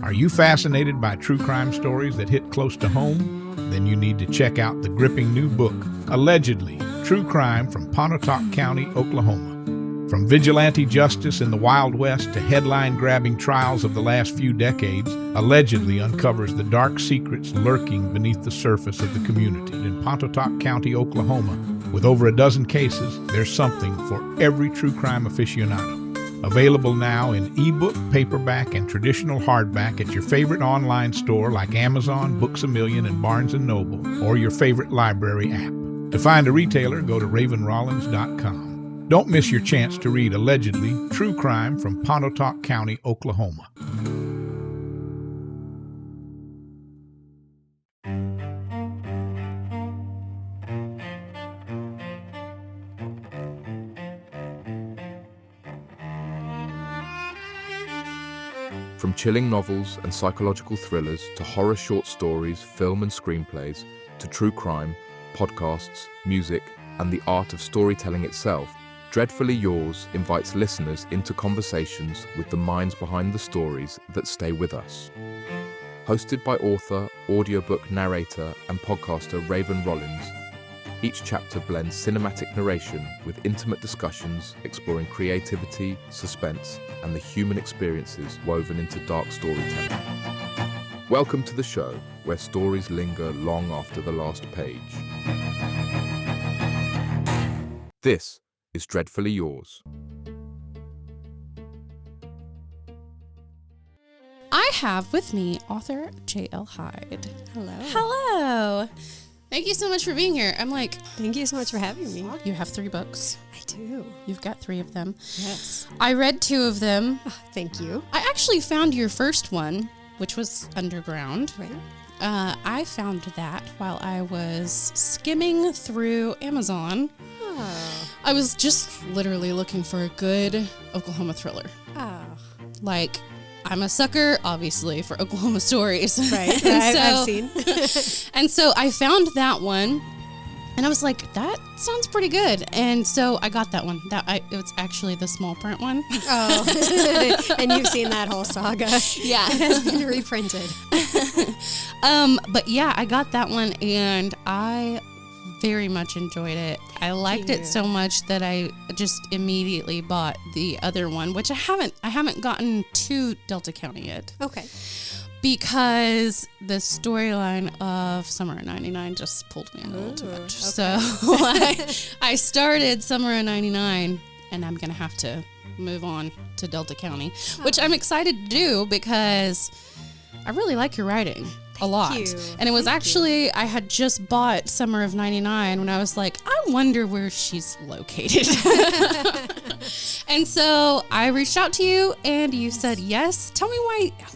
Are you fascinated by true crime stories that hit close to home? Then you need to check out the gripping new book, Allegedly, True Crime from Pontotoc County, Oklahoma. From vigilante justice in the Wild West to headline-grabbing trials of the last few decades, Allegedly uncovers the dark secrets lurking beneath the surface of the community. In Pontotoc County, Oklahoma, with over a dozen cases, there's something for every true crime aficionado. Available now in ebook, paperback, and traditional hardback at your favorite online store like Amazon, Books A Million, and Barnes & Noble, or your favorite library app. To find a retailer, go to ravenrollins.com. Don't miss your chance to read Allegedly, True Crime from Pontotoc County, Oklahoma. From chilling novels and psychological thrillers to horror short stories, film and screenplays, to true crime, podcasts, music, and the art of storytelling itself, Dreadfully Yours invites listeners into conversations with the minds behind the stories that stay with us. Hosted by author, audiobook narrator, and podcaster Raven Rollins, each chapter blends cinematic narration with intimate discussions exploring creativity, suspense, and the human experiences woven into dark storytelling. Welcome to the show where stories linger long after the last page. This is Dreadfully Yours. I have with me author J.L. Hyde. Hello. Hello. Thank you so much for being here. I'm like, Thank you so much for having me. you have 3 books. I do. You've got 3 of them. Yes. I read 2 of them. Oh, thank you. I actually found your first one, which was Underground. Right. I found that while I was skimming through Amazon. Oh. I was just literally looking for a good Oklahoma thriller. Oh. Like, I'm a sucker, obviously, for Oklahoma stories. Right. I've seen. And so I found that one, and I was like, that sounds pretty good. And so I got that one. It was actually the small print one. Oh. And you've seen that whole saga. Yeah. It has been reprinted. But yeah, I got that one, and I very much enjoyed it. I liked it so much that I just immediately bought the other one, which I haven't gotten to Delta County yet. Okay. Because the storyline of Summer of 99 just pulled me in a little too much. Okay. So I started Summer of 99, and I'm going to have to move on to Delta County, which I'm excited to do because I really like your writing. A lot. And it was I had just bought Summer of 99 when I was like, I wonder where she's located. And so I reached out to you and you said yes. Tell me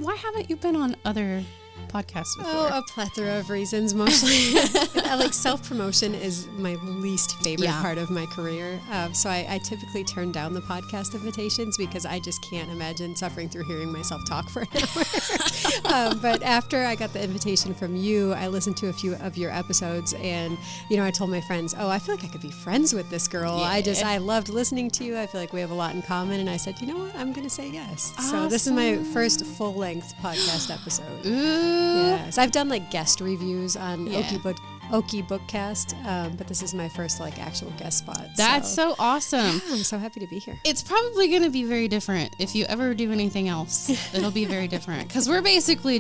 why haven't you been on other podcasts before? Oh, a plethora of reasons, mostly. Like self-promotion is my least favorite part of my career. So I typically turn down the podcast invitations because I just can't imagine suffering through hearing myself talk for an hour. But after I got the invitation from you, I listened to a few of your episodes, and I told my friends, I feel like I could be friends with this girl. Yeah. I loved listening to you. I feel like we have a lot in common, and I said, you know what, I'm going to say yes. Awesome. So this is my first full-length podcast episode. Ooh. Yes, I've done like guest reviews on Okie Bookcast, but this is my first like actual guest spot. That's so awesome. Yeah, I'm so happy to be here. It's probably going to be very different if you ever do anything else. It'll be very different because we're basically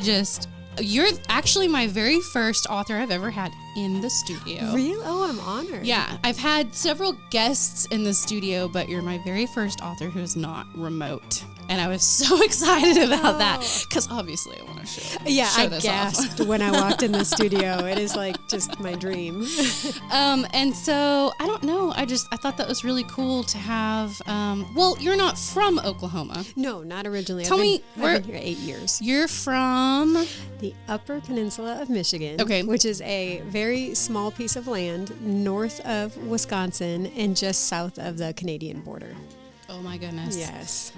you're actually my very first author I've ever had in the studio. Really? Oh, I'm honored. Yeah, I've had several guests in the studio, but you're my very first author who's not remote. And I was so excited about that because obviously I want to show I this gasped off. when I walked in the studio. It is like just my dream. And so I don't know. I thought that was really cool to have. Well, you're not from Oklahoma. No, not originally. Tell me, I've been here 8 years. You're from the Upper Peninsula of Michigan, okay, which is a very small piece of land north of Wisconsin and just south of the Canadian border. Oh my goodness. Yes.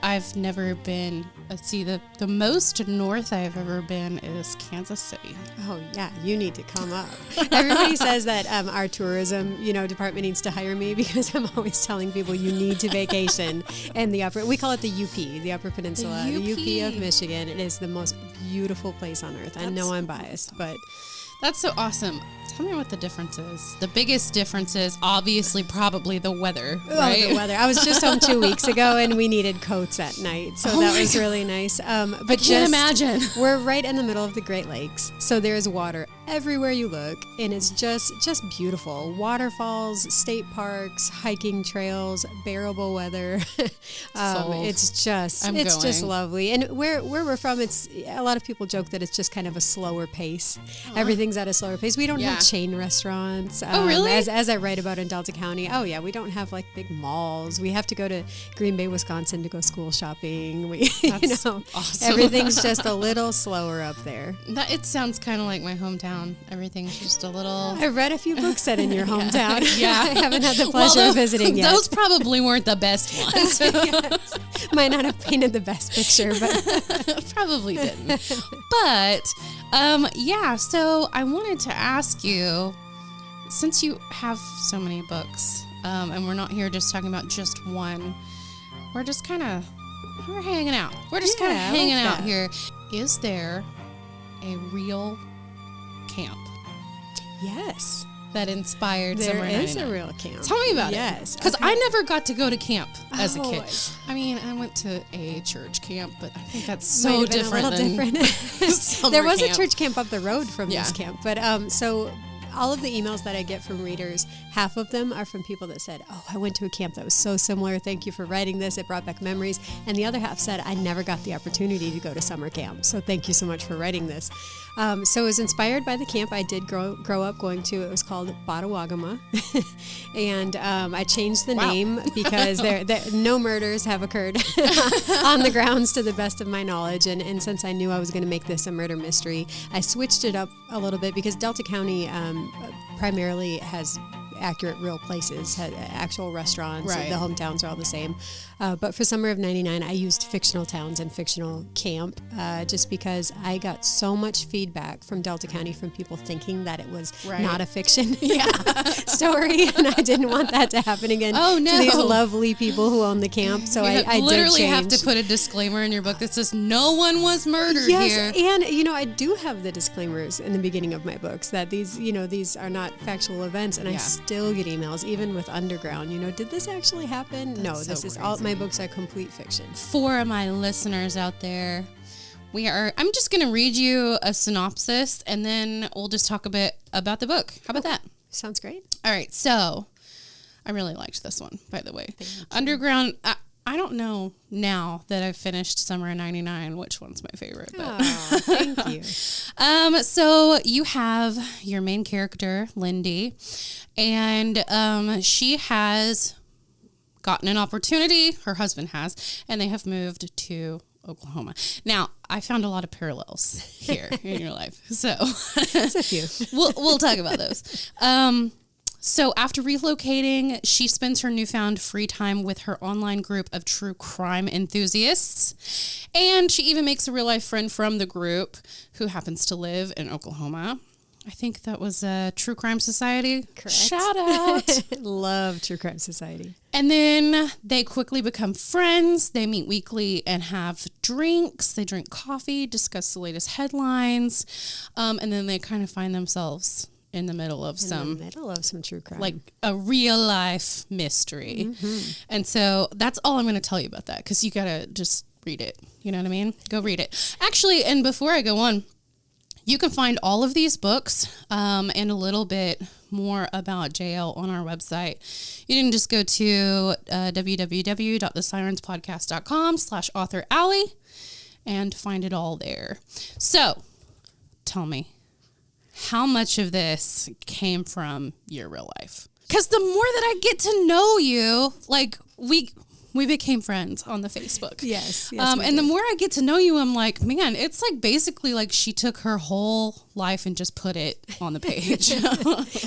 I've never been. Let's see, the most north I've ever been is Kansas City. Oh yeah, you need to come up. Everybody says that our tourism, department needs to hire me because I'm always telling people you need to vacation in the upper. We call it the UP, the Upper Peninsula, the UP of Michigan. It is the most beautiful place on earth. I know I'm biased, but that's so awesome. Tell me what the difference is. The biggest difference is obviously probably the weather, right? Oh, the weather. I was just home 2 weeks ago and we needed coats at night. So that was really nice. But I can't imagine. We're right in the middle of the Great Lakes. So there's water everywhere you look. And it's just beautiful. Waterfalls, state parks, hiking trails, bearable weather. It's just lovely. And where we're from, it's a lot of people joke that it's just kind of a slower pace. Everything's at a slower pace. We don't have chain restaurants. Oh, really? As I write about in Delta County. Oh, yeah. We don't have like big malls. We have to go to Green Bay, Wisconsin to go school shopping. That's awesome. Everything's just a little slower up there. It sounds kind of like my hometown. Everything's just a little... I've read a few books set in your hometown. Yeah. I haven't had the pleasure of visiting yet. Those probably weren't the best ones. Yes. Might not have painted the best picture, but... Probably didn't. But, so I wanted to ask you, since you have so many books, and we're not here just talking about just one, we're hanging out. We're just kind of hanging out here. Is there a real camp? Yes. That inspired Summer 99? There is a real camp. Tell me about it. Yes. Because I never got to go to camp as a kid. Oh. I mean, I went to a church camp, but I think that's so different than There was camp. a church camp up the road from Yeah. this camp. But so all of the emails that I get from readers, half of them are from people that said, oh, I went to a camp that was so similar. Thank you for writing this. It brought back memories. And the other half said, I never got the opportunity to go to summer camp. So thank you so much for writing this. So it was inspired by the camp I did grow up going to. It was called Botawagama. And I changed the name because no murders have occurred on the grounds to the best of my knowledge. And since I knew I was going to make this a murder mystery, I switched it up a little bit because Delta County primarily has accurate real places, had actual restaurants. Right. The hometowns are all the same. But for Summer of 99, I used fictional towns and fictional camp just because I got so much feedback from Delta County from people thinking that it was not a fiction story. And I didn't want that to happen again to these lovely people who own the camp. So I literally did have to put a disclaimer in your book that says no one was murdered here. And, I do have the disclaimers in the beginning of my books that these are not factual events. And I still get emails, even with Underground, did this actually happen? That's no, so this is crazy. all my books are complete fiction. For my listeners out there, I'm just going to read you a synopsis and then we'll just talk a bit about the book. How about that? Sounds great. All right. So I really liked this one, by the way. Underground. I don't know now that I've finished Summer of 99, which one's my favorite. But. Oh, thank you. So you have your main character, Lindy, and she has gotten an opportunity, her husband has, and they have moved to Oklahoma. Now, I found a lot of parallels here in your life, so It's a few. we'll talk about those. So after relocating, she spends her newfound free time with her online group of true crime enthusiasts, and she even makes a real-life friend from the group who happens to live in Oklahoma. I think that was a True Crime Society. Correct. Shout out. Love True Crime Society. And then they quickly become friends. They meet weekly and have drinks. They drink coffee, discuss the latest headlines. And then they kind of find themselves in the middle of some true crime. like a real life mystery. Mm-hmm. And so that's all I'm going to tell you about that, because you got to just read it. You know what I mean? Go read it. Actually, and before I go on, you can find all of these books and a little bit more about JL on our website. You can just go to www.thesirenspodcast.com/author alley and find it all there. So tell me, how much of this came from your real life? Because the more that I get to know you, like we became friends on the Facebook. Yes. And the more I get to know you, I'm like, man, it's like basically like she took her whole life and just put it on the page.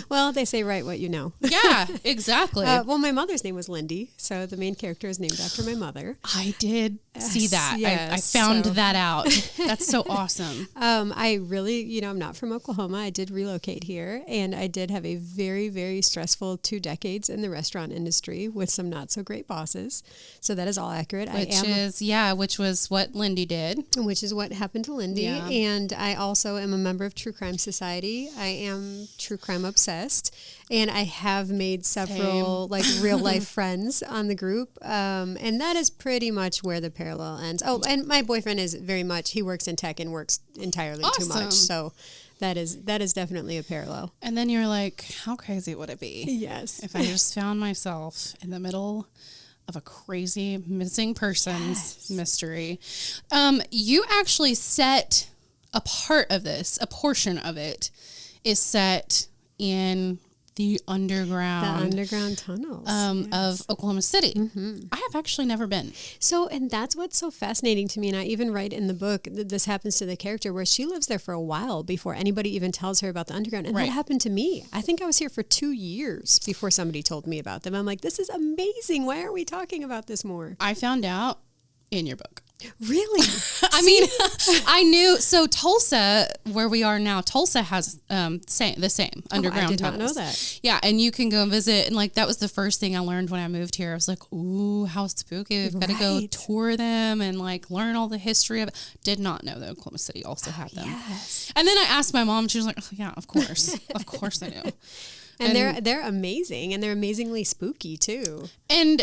Well, they say write what you know. Yeah, exactly. Well, my mother's name was Lindy, so the main character is named after my mother. I did see that. Yes, I found that out. That's so awesome. I really, I'm not from Oklahoma. I did relocate here, and I did have a very, very stressful 2 decades in the restaurant industry with some not so great bosses. So that is all accurate. Which was what Lindy did. Which is what happened to Lindy. Yeah. And I also am a member of True Crime Society. I am true crime obsessed. And I have made several real life friends on the group. And that is pretty much where the parallel ends. Oh, and my boyfriend is very much, he works in tech and works entirely too much. So that is definitely a parallel. And then you're like, how crazy would it be? Yes. If I just found myself in the middle of a crazy missing persons mystery. You actually set a part of this, a portion of it is set in the underground tunnels of Oklahoma City. I have actually never been. So, and that's what's so fascinating to me. And I even write in the book that this happens to the character where she lives there for a while before anybody even tells her about the underground. And that happened to me. I think I was here for 2 years before somebody told me about them. I'm like, this is amazing. Why aren't we talking about this more? I found out in your book. Really? I mean, I knew. So Tulsa, where we are now, Tulsa has the same underground I did tunnels. not know that. Yeah, and you can go and visit. And that was the first thing I learned when I moved here. I was like, ooh, how spooky. We've got to go tour them and learn all the history of it. Did not know that Oklahoma City also had them. Yes. And then I asked my mom. She was like, oh, yeah, of course. Of course I knew. And they're amazing. And they're amazingly spooky, too. And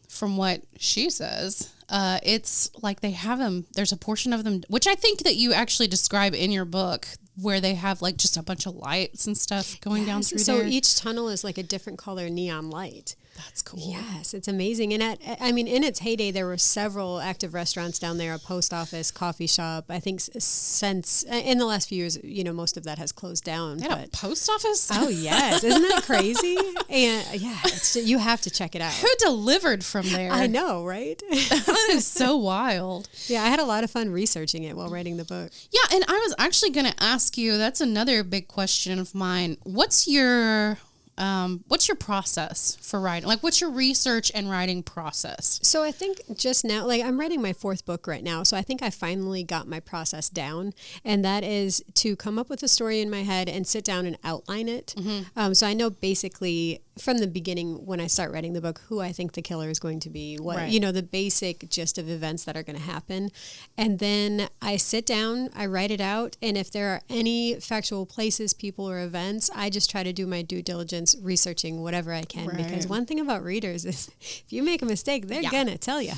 from what she says, it's like they have them. There's a portion of them, which I think that you actually describe in your book, where they have just a bunch of lights and stuff going down through there. So each tunnel is a different color neon light. That's cool. Yes, it's amazing. And in its heyday, there were several active restaurants down there, a post office, coffee shop. I think since in the last few years, most of that has closed down. They had a post office? Oh, yes. Isn't that crazy? And you have to check it out. Who delivered from there? I know, right? That is so wild. Yeah, I had a lot of fun researching it while writing the book. Yeah, and I was actually going to ask you, that's another big question of mine. What's your process for writing? What's your research and writing process? So I think just now, I'm writing my 4th book right now. So I think I finally got my process down, and that is to come up with a story in my head and sit down and outline it. So I know basically from the beginning when I start writing the book who I think the killer is going to be, the basic gist of events that are going to happen. And then I sit down, I write it out, and if there are any factual places, people, or events, I just try to do my due diligence researching whatever I can. Because one thing about readers is if you make a mistake, they're going to tell you,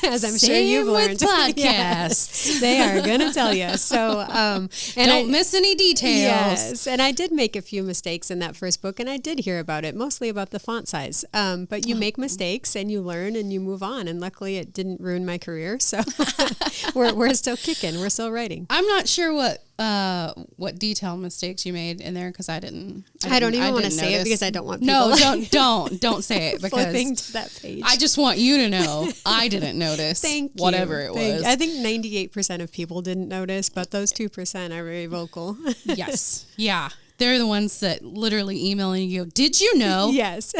as I'm sure you've learned. With podcasts. Yes, they are going to tell you. So, and don't miss any details. Yes, and I did make a few mistakes in that first book, and I did hear about it, mostly about the font size. But you make mistakes and you learn and you move on. And luckily it didn't ruin my career. So we're still kicking. We're still writing. I'm not sure what detail mistakes you made in there because I don't even want to say it because I don't want people. No, don't say it because flipping to that page. I just want you to know I didn't notice. Thank you. Whatever it was. I think 98% of people didn't notice, but those 2% are very vocal. Yes. Yeah. They're the ones that literally email and you go, did you know? Yes.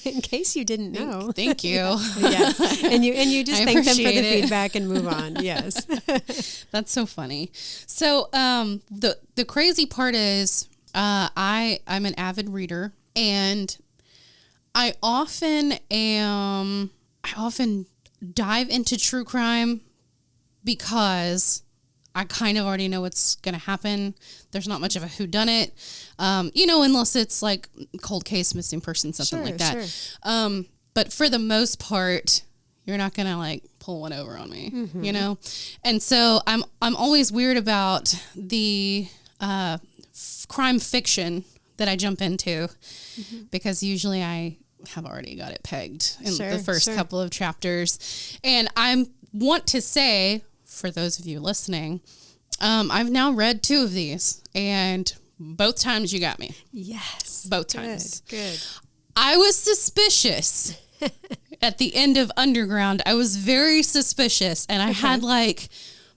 In case you didn't know. Thank you. Yeah. And you just thank them for the feedback and move on. Yes. That's so funny. So the crazy part is I'm an avid reader, and I often dive into true crime because I kind of already know what's going to happen. There's not much of a whodunit, unless it's cold case, missing person, something like that. Sure. But for the most part, you're not going to pull one over on me, And so I'm always weird about the crime fiction that I jump into because usually I have already got it pegged in the first couple of chapters. And I want to say, for those of you listening, I've now read 2 of these, and both times you got me. Yes. Both times. Good. I was suspicious at the end of Underground. I was very suspicious, and I had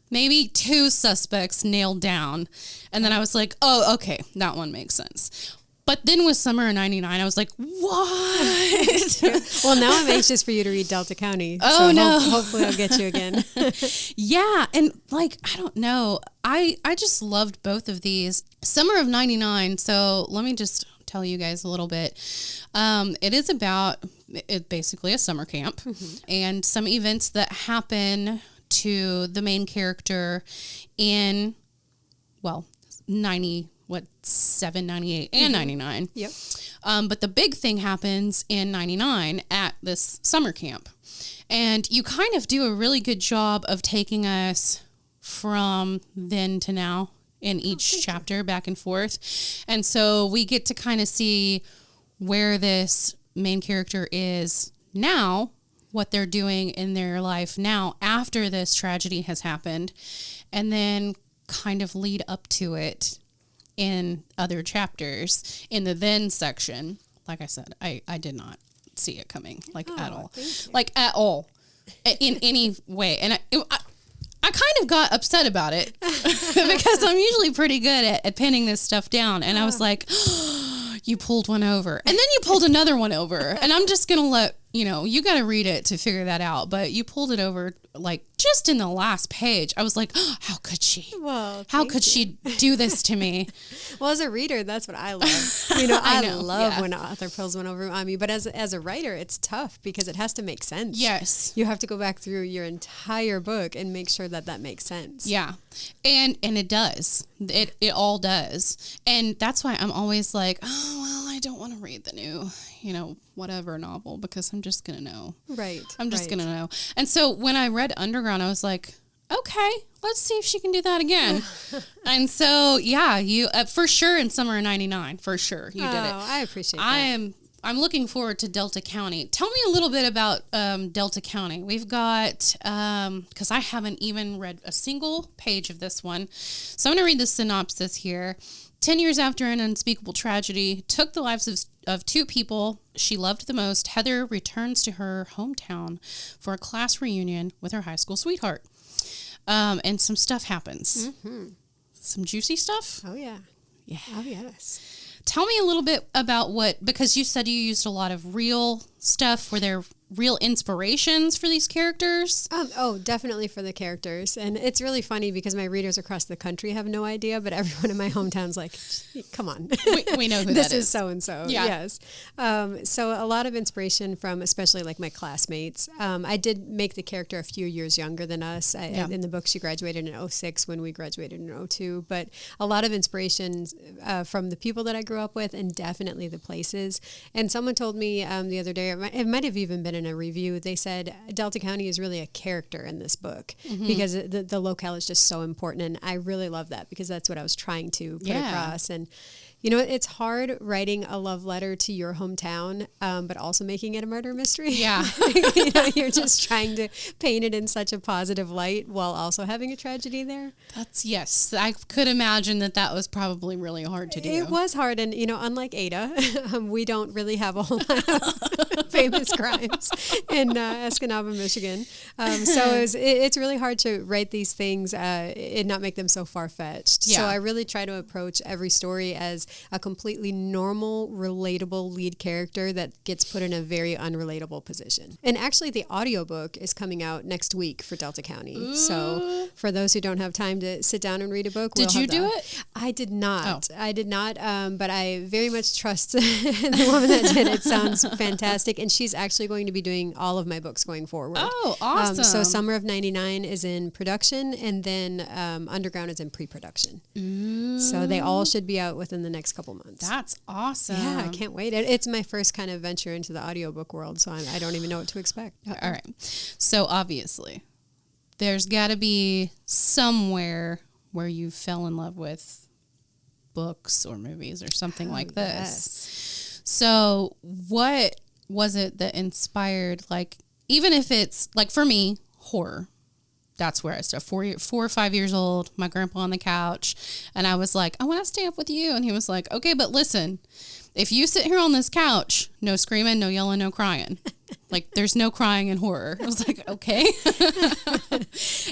maybe 2 suspects nailed down. And then I was like, oh, okay, that one makes sense. But then with Summer of 99, I was like, what? Well, now I'm anxious for you to read Delta County. Oh, so no. Hopefully I'll get you again. Yeah. And like, I don't know. I just loved both of these. Summer of 99. So let me just tell you guys a little bit. It is about basically a summer camp and some events that happen to the main character in, 7, 98, and 99. Yep. But the big thing happens in 99 at this summer camp. And you kind of do a really good job of taking us from then to now in each chapter, back and forth. And so we get to kind of see where this main character is now, what they're doing in their life now after this tragedy has happened, and then kind of lead up to it in other chapters in the then section. Like I said, I did not see it coming at all, at all in any way. And I kind of got upset about it because I'm usually pretty good at pinning this stuff down. And I was like, oh, you pulled one over, and then you pulled another one over, and I'm just going to let, you got to read it to figure that out. But you pulled it over just in the last page. I was like, oh, how could she? Well, how could she do this to me? Well, as a reader, that's what I love. I love when author pulls one over on me. But as a writer, it's tough because it has to make sense. Yes. You have to go back through your entire book and make sure that makes sense. Yeah. And it does. It all does. And that's why I'm always like, oh, well, I don't want to read the new, whatever novel, because I'm just going to know. Right. I'm just going to know. And so when I read Underground, I was like, okay, let's see if she can do that again. And so, yeah, you for sure in Summer of 99, for sure you did it. I appreciate that. I'm looking forward to Delta County. Tell me a little bit about Delta County. We've got, because I haven't even read a single page of this one. So I'm going to read the synopsis here. 10 years after an unspeakable tragedy took the lives of 2 people she loved the most, Heather returns to her hometown for a class reunion with her high school sweetheart. And some stuff happens. Mm-hmm. Some juicy stuff. Oh, yeah. Yeah. Oh, yes. Tell me a little bit about because you said you used a lot of real stuff. Were there real inspirations for these characters? Definitely for the characters. And it's really funny because my readers across the country have no idea, but everyone in my hometown's like, come on. We know who this that is so-and-so. Yeah. Yes. So a lot of inspiration from especially my classmates. I did make the character a few years younger than us. In the book, she graduated in 2006 when we graduated in 2002. But a lot of inspirations from the people that I grew up with, and definitely the places. And someone told me the other day, it might have even been in a review, they said Delta County is really a character in this book because the locale is just so important. And I really love that because that's what I was trying to put across. And it's hard writing a love letter to your hometown, but also making it a murder mystery. Yeah. You're just trying to paint it in such a positive light while also having a tragedy there. Yes. I could imagine that was probably really hard to do. It was hard. And, unlike Ada, we don't really have a whole lot of famous crimes in Escanaba, Michigan. So it's really hard to write these things and not make them so far-fetched. Yeah. So I really try to approach every story as a completely normal, relatable lead character that gets put in a very unrelatable position. And actually, the audiobook is coming out next week for Delta County. Ooh. So for those who don't have time to sit down and read a book, did you do it? I did not. I did not, but I very much trust the woman that did it. Sounds fantastic. And she's actually going to be doing all of my books going forward. Oh, awesome. So Summer of 99 is in production, and then Underground is in pre-production. Ooh. So they all should be out within the next couple months. That's awesome. Yeah, I can't wait. It's my first kind of venture into the audiobook world, so I don't even know what to expect. All right. So obviously, there's got to be somewhere where you fell in love with books or movies or something like this. Yes. So what was it that inspired, even if it's, for me, horror? That's where I started. 4 or 5 years old, my grandpa on the couch, and I was like, I want to stay up with you. And he was like, okay, but listen, if you sit here on this couch, no screaming, no yelling, no crying. Like, there's no crying in horror. I was like, okay.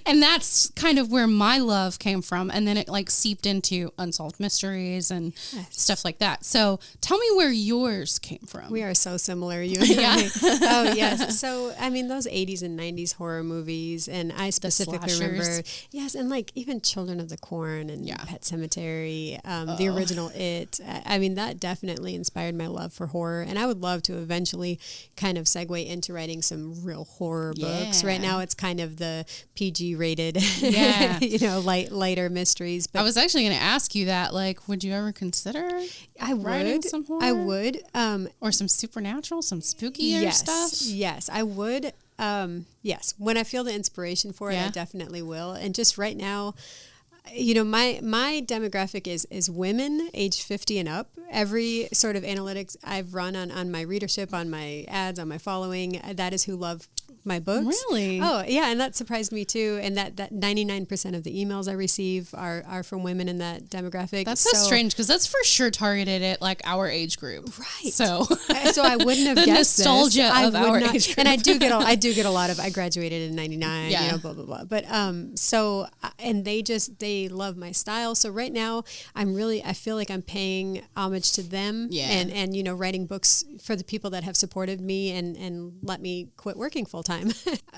And that's kind of where my love came from. And then it like seeped into unsolved mysteries and stuff like that. So tell me where yours came from. We are so similar, you and I. Oh, yes. So, I mean, those 80s and 90s horror movies, and I specifically remember, yes, and like even Children of the Corn and Pet Sematary, the original It. I mean, that definitely inspired my love for horror. And I would love to eventually kind of segue into writing some real horror books. Right now, it's kind of the PG rated, lighter mysteries. But I was actually going to ask you that. Like, would you ever consider writing some horror? I would. Or some supernatural, some spookier stuff? Yes, I would. Yes, when I feel the inspiration for it, I definitely will. And just right now, my demographic is women age 50 and up. Every sort of analytics I've run on my readership, on my ads, on my following, that is who love my books. Really? Oh, yeah, and that surprised me too. And that 99% of the emails I receive are from women in that demographic. That's so strange, because that's for sure targeted at like our age group. Right. So I wouldn't have the guessed nostalgia this. of our age group. And I do get a lot of, I graduated in 99, blah, blah, blah. But and they love my style. So right now I feel like I'm paying homage to them and writing books for the people that have supported me and let me quit working full time.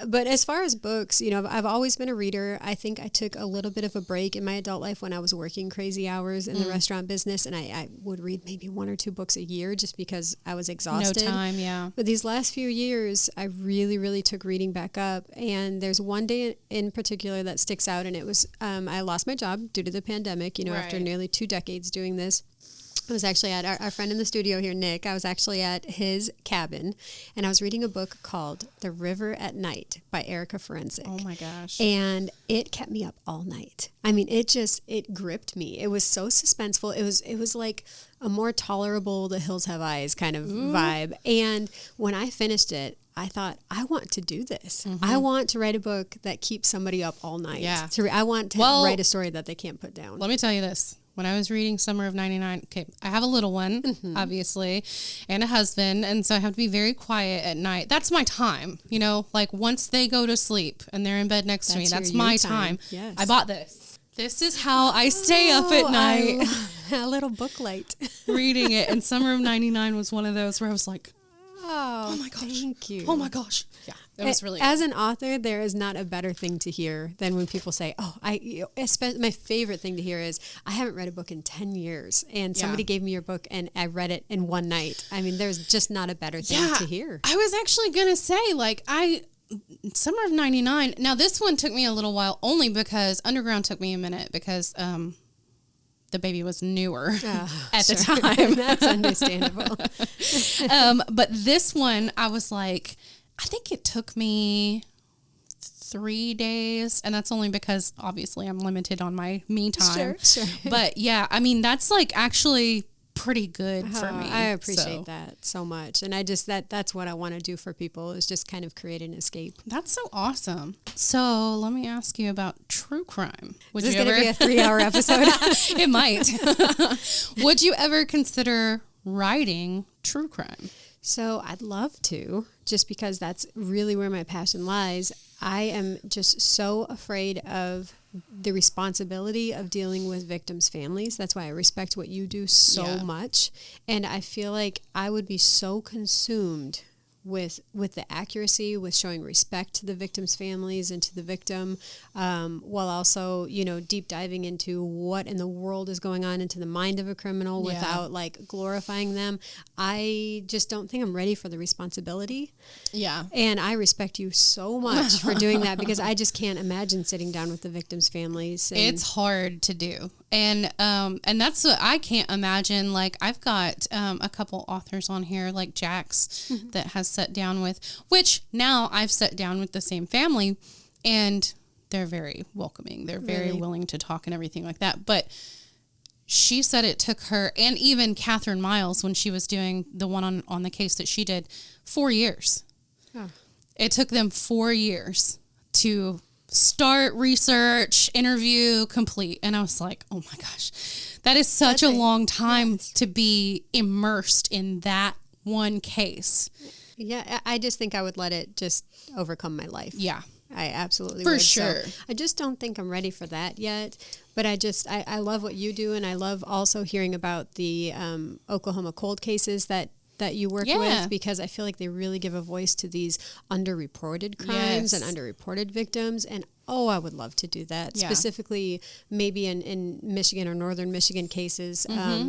But as far as books, I've always been a reader. I think I took a little bit of a break in my adult life when I was working crazy hours in the restaurant business, and I would read maybe 1 or 2 books a year just because I was exhausted. No time, yeah. But these last few years, I really, really took reading back up. And there's one day in particular that sticks out, and it was I lost my job due to the pandemic, after nearly 2 decades doing this. I was actually at our friend in the studio here, Nick. I was actually at his cabin, and I was reading a book called The River at Night by Erica Forensic. Oh my gosh. And it kept me up all night. I mean, it gripped me. It was so suspenseful. It was like a more tolerable The Hills Have Eyes kind of vibe. And when I finished it, I thought, I want to do this. I want to write a book that keeps somebody up all night. Yeah. I want to write a story that they can't put down. Let me tell you this. When I was reading Summer of 99, okay, I have a little one, obviously, and a husband, and so I have to be very quiet at night. That's my time, like once they go to sleep and they're in bed next to me, that's my time. Yes. I bought this. This is how I stay up at night. A little book light. Reading it, and Summer of 99 was one of those where I was like, oh my gosh. Thank you. Oh my gosh. Yeah. It was really As an author, there is not a better thing to hear than when people say, my favorite thing to hear is, I haven't read a book in 10 years and somebody gave me your book and I read it in one night. I mean, there's just not a better thing to hear. I was actually going to say, Summer of 99. Now this one took me a little while only because Underground took me a minute because, the baby was newer at the time. That's understandable. But this one, I was like, I think it took me 3 days, and that's only because obviously I'm limited on my me time. Sure. But yeah, I mean, that's like actually pretty good for me. I appreciate that so much. And I just, that's what I want to do for people, is just kind of create an escape. That's so awesome. So let me ask you about true crime. Is this going to be a 3-hour episode? It might. Would you ever consider writing true crime? So I'd love to, just because that's really where my passion lies. I am just so afraid of the responsibility of dealing with victims' families. That's why I respect what you do so much. And I feel like I would be so consumed with the accuracy, with showing respect to the victims' families and to the victim, while also, deep diving into what in the world is going on into the mind of a criminal without glorifying them. I just don't think I'm ready for the responsibility. Yeah. And I respect you so much for doing that, because I just can't imagine sitting down with the victims' families. It's hard to do. And that's what I can't imagine. Like, I've got a couple authors on here, like Jax, that has sat down with, which now I've sat down with the same family, and they're very welcoming. They're very willing to talk and everything like that. But she said it took her, and even Catherine Miles, when she was doing the one on the case that she did, 4 years. Oh. It took them 4 years to start, research, interview, complete. And I was like, oh my gosh, that is such a long time to be immersed in that one case. Yeah, I just think I would let it just overcome my life. Yeah. I absolutely For would. sure. So I just don't think I'm ready for that yet. But I love what you do, and I love also hearing about the Oklahoma cold cases that you work with, because I feel like they really give a voice to these underreported crimes and underreported victims. And I would love to do that. Yeah. Specifically, maybe in Michigan or northern Michigan cases,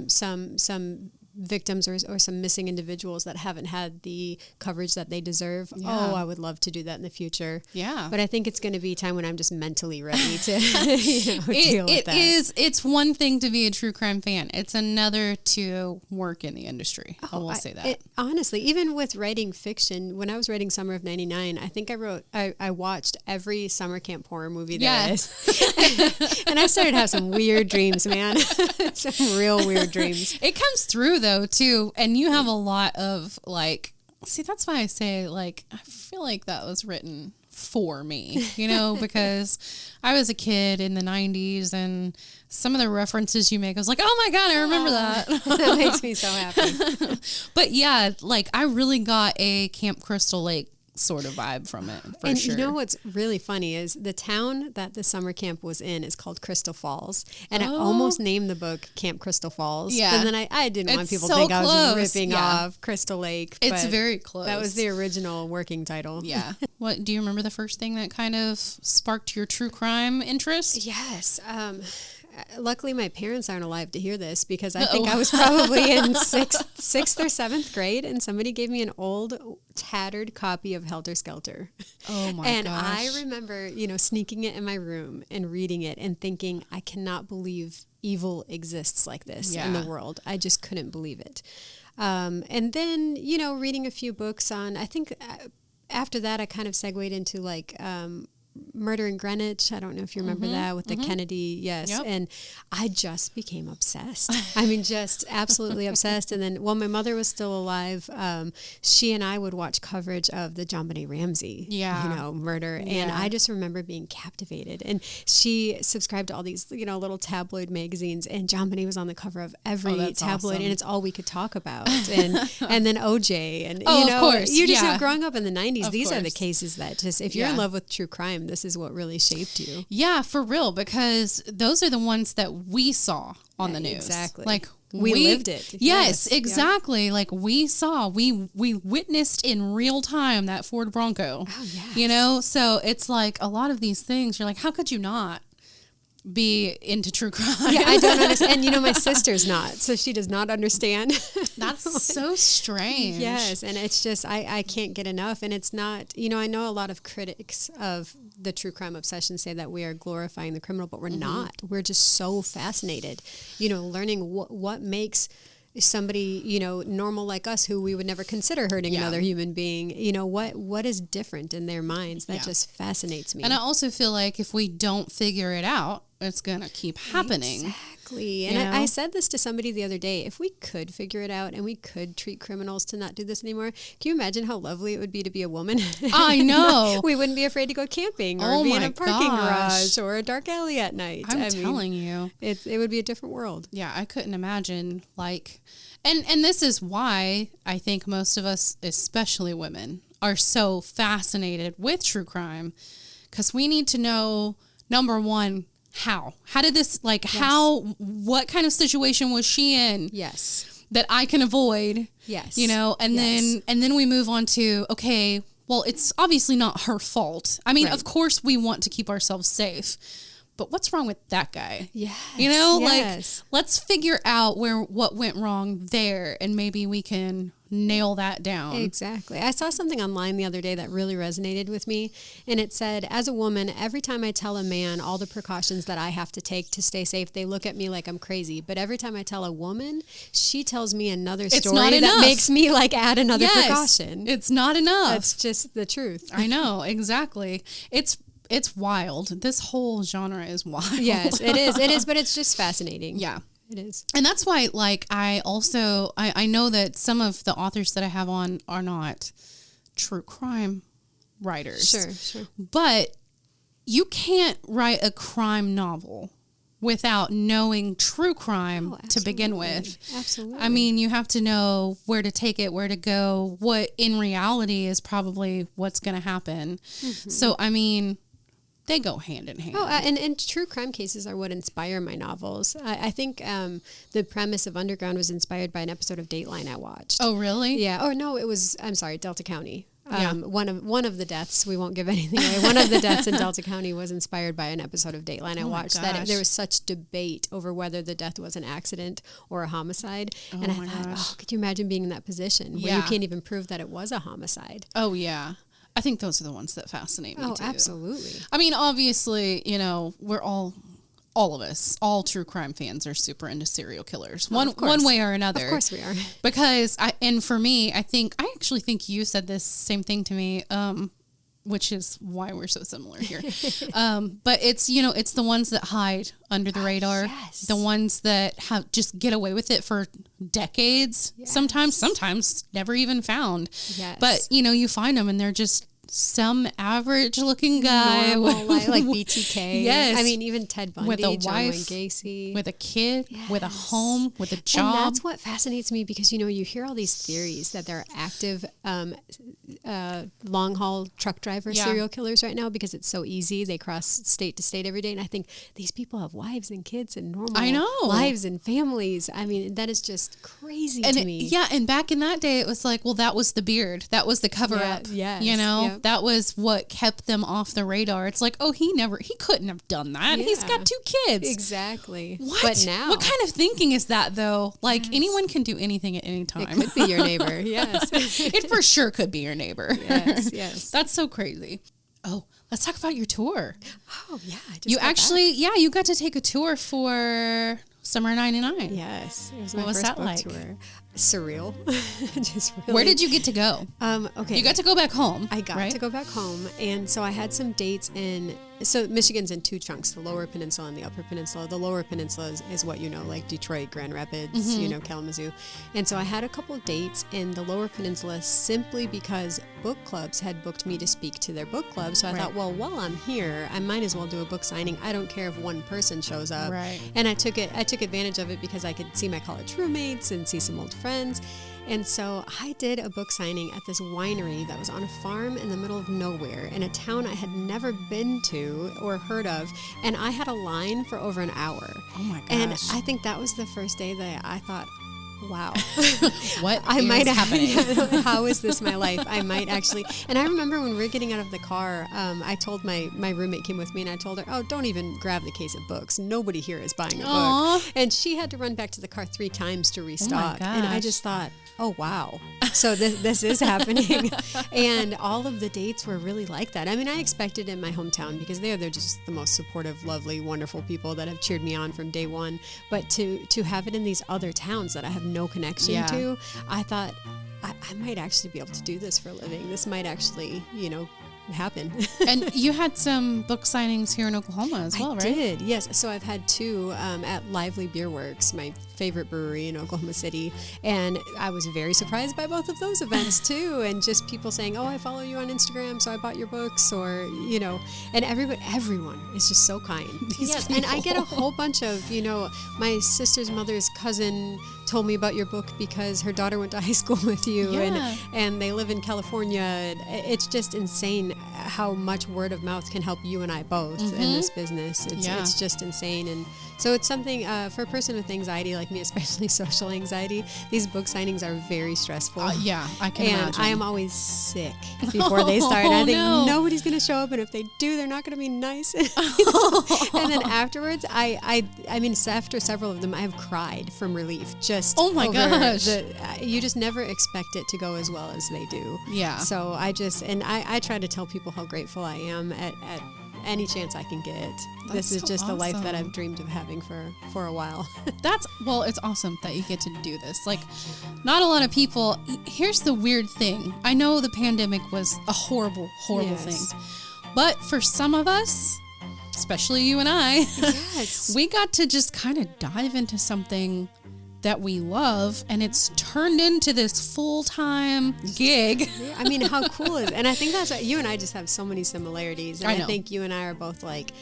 some victims or some missing individuals that haven't had the coverage that they deserve. Yeah. I would love to do that in the future. Yeah. But I think it's going to be time when I'm just mentally ready to deal with that. It's one thing to be a true crime fan. It's another to work in the industry. I will say that. Honestly, even with writing fiction, when I was writing Summer of '99, I think I watched every summer camp horror movie there is. And I started to have some weird dreams, man. Some real weird dreams. It comes through though too, and you have a lot of that's why I say I feel like that was written for me, because I was a kid in the 90s, and some of the references you make, I was like, oh my God, I remember that. That makes me so happy. But yeah, I really got a Camp Crystal Lake sort of vibe from it, for sure. You know what's really funny is the town that the summer camp was in is called Crystal Falls, and I almost named the book Camp Crystal Falls. Yeah, and then I didn't want people to so think I was close. ripping off Crystal Lake. It's very close. That was the original working title. Yeah. What do you remember the first thing that kind of sparked your true crime interest? Yes. Luckily, my parents aren't alive to hear this, because I think I was probably in sixth or seventh grade, and somebody gave me an old, tattered copy of Helter Skelter. Oh my and gosh! I remember, sneaking it in my room and reading it and thinking, I cannot believe evil exists like this in the world. I just couldn't believe it. And then, reading a few books on. I think after that, I kind of segued into Murder in Greenwich. I don't know if you remember that with the Kennedy. Yes. Yep. And I just became obsessed. I mean, just absolutely obsessed. And then while my mother was still alive, she and I would watch coverage of the JonBenet Ramsey, murder. Yeah. And I just remember being captivated. And she subscribed to all these, little tabloid magazines, and JonBenet was on the cover of every tabloid, awesome. And it's all we could talk about. And and then OJ, and of course. You just growing up in the 90s, these are the cases that just, if you're in love with true crime, this is what really shaped you. Yeah, for real, because those are the ones that we saw on the news. Exactly. We lived it. Yes, exactly. Yeah. We witnessed in real time that Ford Bronco. Oh, yes. So it's a lot of these things, you're like, how could you not be into true crime? Yeah, I don't understand. And my sister's not, so she does not understand. That's so strange. Yes, and it's just I can't get enough. And it's not, I know a lot of critics of the true crime obsession say that we are glorifying the criminal, but we're not. We're just so fascinated, learning what makes somebody, normal like us, who we would never consider hurting another human being, what is different in their minds. That just fascinates me. And I also feel like if we don't figure it out, it's going to keep happening. Exactly. And I said this to somebody the other day. If we could figure it out and we could treat criminals to not do this anymore, can you imagine how lovely it would be to be a woman? I know. We wouldn't be afraid to go camping or be in a parking garage or a dark alley at night. I'm telling you. It would be a different world. Yeah, I couldn't imagine and this is why I think most of us, especially women, are so fascinated with true crime, because we need to know, number one, how did this, what kind of situation was she in? Yes. That I can avoid. Yes. And then we move on to, okay, well, it's obviously not her fault. I mean, Of course we want to keep ourselves safe, but what's wrong with that guy? Yes. Let's figure out what went wrong there, and maybe we can nail that down. Exactly. I saw something online the other day that really resonated with me, and it said, as a woman, every time I tell a man all the precautions that I have to take to stay safe, they look at me like I'm crazy. But every time I tell a woman, she tells me another story that makes me add another precaution. It's not enough. That's just the truth. I know, exactly. It's wild. This whole genre is wild. Yes, it is. It is, but it's just fascinating. Yeah. It is. And that's why, I know that some of the authors that I have on are not true crime writers. Sure. But you can't write a crime novel without knowing true crime to begin with. Absolutely. I mean, you have to know where to take it, where to go, what in reality is probably what's going to happen. So, I mean, they go hand in hand. Oh, and true crime cases are what inspire my novels. I think the premise of Underground was inspired by an episode of Dateline I watched. Oh, really? Yeah. Oh, no, it was, I'm sorry, Delta County. Yeah. One of the deaths, we won't give anything away. One of the deaths in Delta County was inspired by an episode of Dateline I watched. That there was such debate over whether the death was an accident or a homicide. And I thought, could you imagine being in that position where you can't even prove that it was a homicide? Oh, yeah. I think those are the ones that fascinate me, too. Oh, absolutely. I mean, obviously, you know, we're all of us, all true crime fans are super into serial killers, one way or another. Of course we are. Because for me, I actually think you said this same thing to me, which is why we're so similar here. But it's, you know, it's the ones that hide under the radar, the ones that just get away with it for decades, sometimes never even found. Yes. But, you know, you find them and they're just some average looking guy. Normal, like BTK. Yes. I mean, even Ted Bundy, with a John wife, Wayne Gacy. with a kid, with a home, with a job. And that's what fascinates me because, you know, you hear all these theories that there are active long haul truck driver serial killers right now because it's so easy. They cross state to state every day. And I think these people have wives and kids and normal lives and families. I mean, that is just crazy to me. Yeah. And back in that day, it was like, well, that was the beard. That was the cover up. Yes, you know, that was what kept them off the radar. It's like, oh, he couldn't have done that. Yeah. He's got 2 kids. Exactly. What? But now, what kind of thinking is that though? Like anyone can do anything at any time. It could be your neighbor. Yes. It for sure could be your neighbor. Yes. That's so crazy. Oh, let's talk about your tour. Oh yeah. You got to take a tour for Summer '99. Yes. It was my what was first that book like? Tour. Surreal. Just really. Where did you get to go? Okay. You got to go back home. I got to go back home. And so I had some dates so Michigan's in 2 chunks, the Lower Peninsula and the Upper Peninsula. The Lower Peninsula is what you know, like Detroit, Grand Rapids, you know, Kalamazoo. And so I had a couple of dates in the Lower Peninsula simply because book clubs had booked me to speak to their book club. So I thought, well, while I'm here, I might as well do a book signing. I don't care if one person shows up. Right. And I took advantage of it because I could see my college roommates and see some old friends. And so I did a book signing at this winery that was on a farm in the middle of nowhere in a town I had never been to or heard of. And I had a line for over an hour. Oh my gosh. And I think that was the first day that I thought, wow, what is happening? How is this my life? I might actually. And I remember when we were getting out of the car, I told my roommate came with me and I told her, oh, don't even grab the case of books. Nobody here is buying a book. And she had to run back to the car 3 times to restock. Oh my and I just thought, oh, wow. So this is happening. And all of the dates were really like that. I mean, I expected in my hometown because they're just the most supportive, lovely, wonderful people that have cheered me on from day one. But to have it in these other towns that I have no connection to, I thought I might actually be able to do this for a living. This might actually, you know, happen. And you had some book signings here in Oklahoma as well, right? I did, yes. So I've had 2 at Lively Beer Works, my favorite brewery in Oklahoma City. And I was very surprised by both of those events too. And just people saying, oh, I follow you on Instagram, so I bought your books, or, you know, and everyone is just so kind. Yes, and I get a whole bunch of, you know, my sister's mother's cousin told me about your book because her daughter went to high school with you and they live in California. It's just insane how much word of mouth can help you and I both in this business. It's just insane. And so it's something for a person with anxiety like me, especially social anxiety, these book signings are very stressful. I can imagine. And I am always sick before they start. And I think nobody's going to show up, and if they do, they're not going to be nice. And then afterwards, I mean, after several of them, I have cried from relief. Just oh my gosh, you just never expect it to go as well as they do. Yeah. So I try to tell people how grateful I am at any chance I can get. This is just the life that I've dreamed of having for a while. It's awesome that you get to do this. Like, not a lot of people. Here's the weird thing. I know the pandemic was a horrible thing, but for some of us, especially you and I, we got to just kind of dive into something that we love, and it's turned into this full-time gig. Yeah, I mean, how cool is it? And I think that's what you and I just have so many similarities. And I think you and I are both like,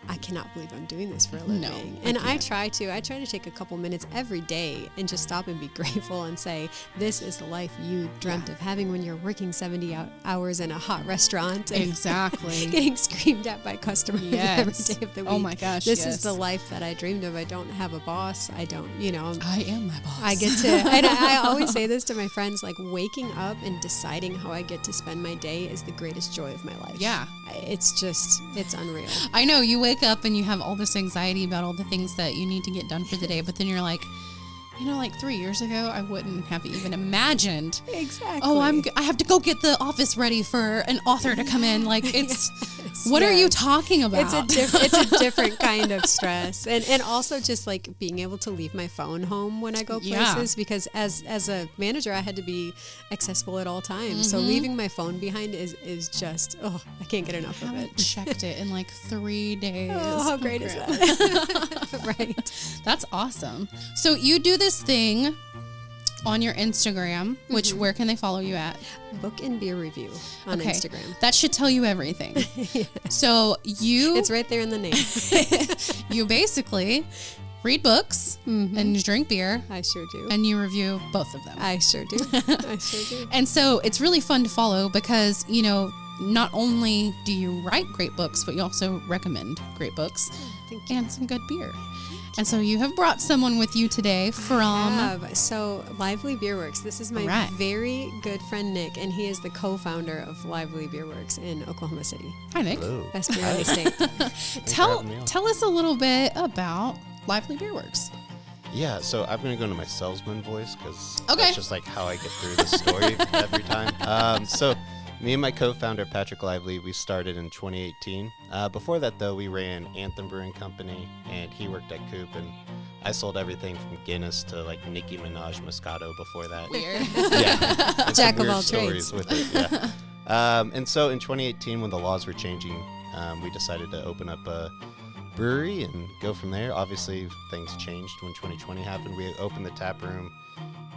I cannot believe I'm doing this for a living. No, And I try to take a couple minutes every day and just stop and be grateful and say, this is the life you dreamt of having when you're working 70 hours in a hot restaurant. And Exactly. getting screamed at by customers every day of the week. Oh my gosh, This yes. is the life that I dreamed of. I don't have a boss. I don't, I am my boss. I get to, and I always say this to my friends, like waking up and deciding how I get to spend my day is the greatest joy of my life. Yeah. It's unreal. I know you wake up and you have all this anxiety about all the things that you need to get done for the day, but then you're like, like 3 years ago, I wouldn't have even imagined. Exactly. Oh, I have to go get the office ready for an author to come in. Like what are you talking about? It's a different kind of stress, and also just like being able to leave my phone home when I go places, because as a manager, I had to be accessible at all times. So leaving my phone behind is just I can't get enough I of haven't it. checked it in like 3 days. Oh, how great is that? Right. That's awesome. So you do this thing on your Instagram, which where can they follow you at? Book and beer review on Instagram. That should tell you everything. So It's right there in the name. you basically read books and you drink beer. I sure do. And you review both of them. I sure do. I sure do. And so it's really fun to follow because, not only do you write great books, but you also recommend great books and some good beer. And so you have brought someone with you today from... So Lively Beer Works. This is my very good friend Nick, and he is the co-founder of Lively Beer Works in Oklahoma City. Hi, Nick. Hello. Best beer in the state. Tell us a little bit about Lively Beer Works. Yeah, so I'm going to go into my salesman voice because Okay. that's just like how I get through the story every time. So me and my co-founder, Patrick Lively, we started in 2018. Before that, though, we ran Anthem Brewing Company, and he worked at Coop, and I sold everything from Guinness to like Nicki Minaj Moscato before that. Weird. Yeah. And Jack some of all weird stories trades. with it, yeah. And so in 2018, when the laws were changing, we decided to open up a brewery and go from there. Obviously, things changed when 2020 happened. We opened the tap room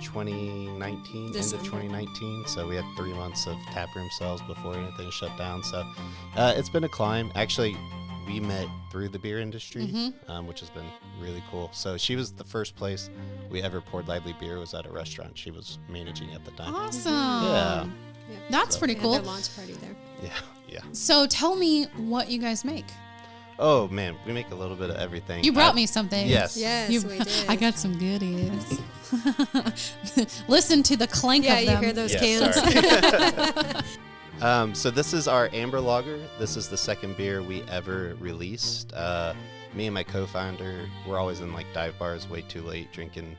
2019, end of 2019, so we had 3 months of taproom sales before anything shut down. So it's been a climb. Actually, we met through the beer industry, which has been really cool. So she was the first place we ever poured Lively beer, was at a restaurant she was managing at the time. Awesome. Yeah. That's pretty cool. Their launch party there. Yeah. So tell me what you guys make. Oh man, we make a little bit of everything. You brought me something. Yes. Yes, You- we did. I got some goodies. Listen to the clank Yeah, of you them. hear those Yeah, cans? sorry. So this is our amber lager. This is the second beer we ever released. Me and my co-founder, we're always in like dive bars way too late drinking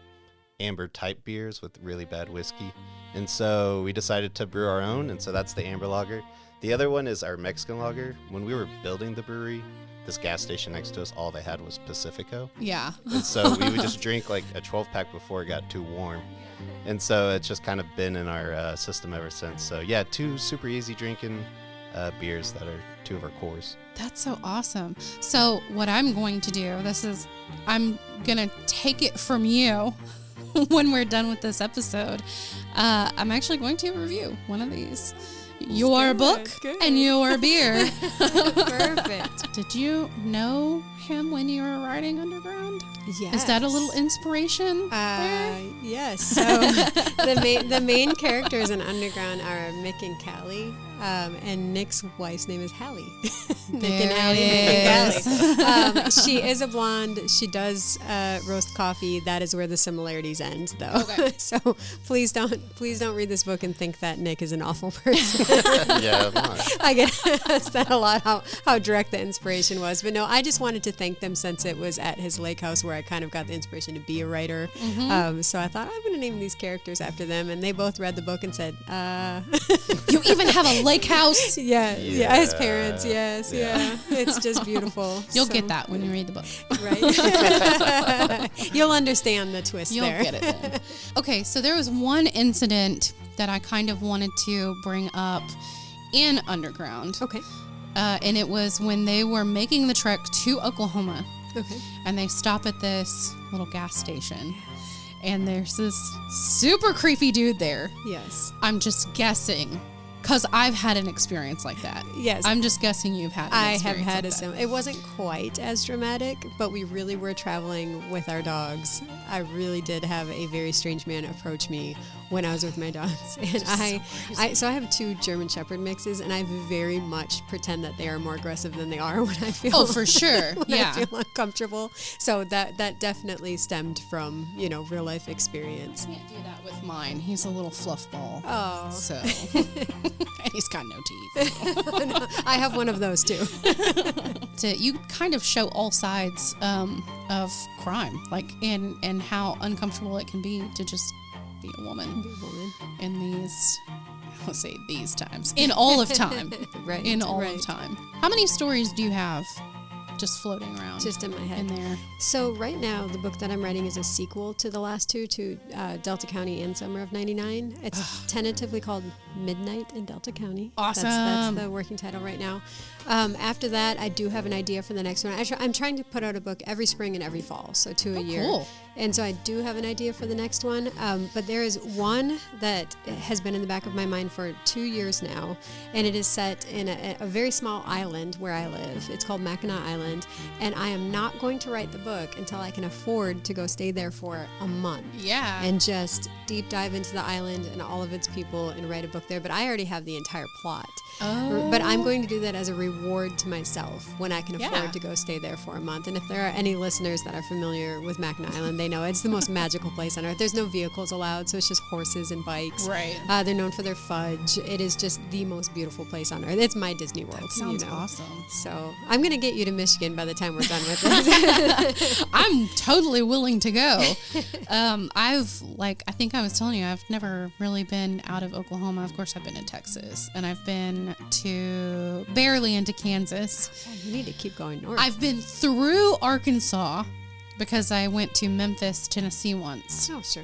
amber type beers with really bad whiskey. And so we decided to brew our own, and so that's the amber lager. The other one is our Mexican lager. When we were building the brewery, this gas station next to us, all they had was Pacifico. Yeah. And so we would just drink like a 12-pack before it got too warm. And so it's just kind of been in our system ever since. So yeah, 2 super easy drinking beers that are 2 of our cores. That's so awesome. So what I'm going to do, I'm going to take it from you when we're done with this episode. I'm actually going to review one of these. Your book and your beer. Perfect. Did you know him when you were writing Underground? Yes. Is that a little inspiration there? Yes. So the main characters in Underground are Mick and Callie, and Nick's wife's name is Hallie. Nick and Hallie, Mick and Callie. She is a blonde. She does roast coffee. That is where the similarities end, though. Okay. So please don't read this book and think that Nick is an awful person. Yeah, I'm not. I get asked that a lot, how direct the inspiration was. But no, I just wanted to thank them since it was at his lake house where I kind of got the inspiration to be a writer. So I thought I'm going to name these characters after them. And they both read the book and said, You even have a lake house? yeah, his parents, yes, yeah. It's just beautiful. You'll So- get that when you read the book. Right? You'll understand the twist You'll there. get it then. Okay, so there was one incident that I kind of wanted to bring up in Underground. Okay. And it was when they were making the trek to Oklahoma. Okay. And they stop at this little gas station. And there's this super creepy dude there. Yes. I'm just guessing Because I've had an experience like that. Yes. I'm just guessing you've had an I have experience had like a similar. It wasn't quite as dramatic, but we really were traveling with our dogs. I really did have a very strange man approach me when I was with my dogs, and so I have 2 German Shepherd mixes, and I very much pretend that they are more aggressive than they are when I feel. Oh, for sure. when Yeah. I feel uncomfortable. So that definitely stemmed from real life experience. I can't do that with mine. He's a little fluff ball. Oh, So, and he's got no teeth. I have one of those too. You kind of show all sides of crime, like and how uncomfortable it can be to just be a woman in these. Let's say these times, in all of time, Right, in all right. of time. How many stories do you have just floating around? Just in my head. in there. So right now, the book that I'm writing is a sequel to the last 2, to Delta County and Summer of '99. It's tentatively called Midnight in Delta County. Awesome. That's the working title right now. After that, I do have an idea for the next one. I'm trying to put out a book every spring and every fall, so 2 a year. Cool. And so I do have an idea for the next one. But there is one that has been in the back of my mind for 2 years now, and it is set in a very small island where I live. It's called Mackinac Island, and I am not going to write the book until I can afford to go stay there for a month. Yeah. And just deep dive into the island and all of its people and write a book there. But I already have the entire plot. Oh. But I'm going to do that as a reward to myself when I can afford Yeah. to go stay there for a month. And if there are any listeners that are familiar with Mackinac Island, they know it's the most magical place on earth. There's no vehicles allowed, so it's just horses and bikes. Right. They're known for their fudge. It is just the most beautiful place on earth. It's my Disney World. That sounds awesome. So I'm going to get you to Michigan by the time we're done with this. I'm totally willing to go. I think I was telling you, I've never really been out of Oklahoma. Of course, I've been to Texas, and I've been barely into Kansas. You need to keep going north. I've been through Arkansas because I went to Memphis, Tennessee once. Oh, sure.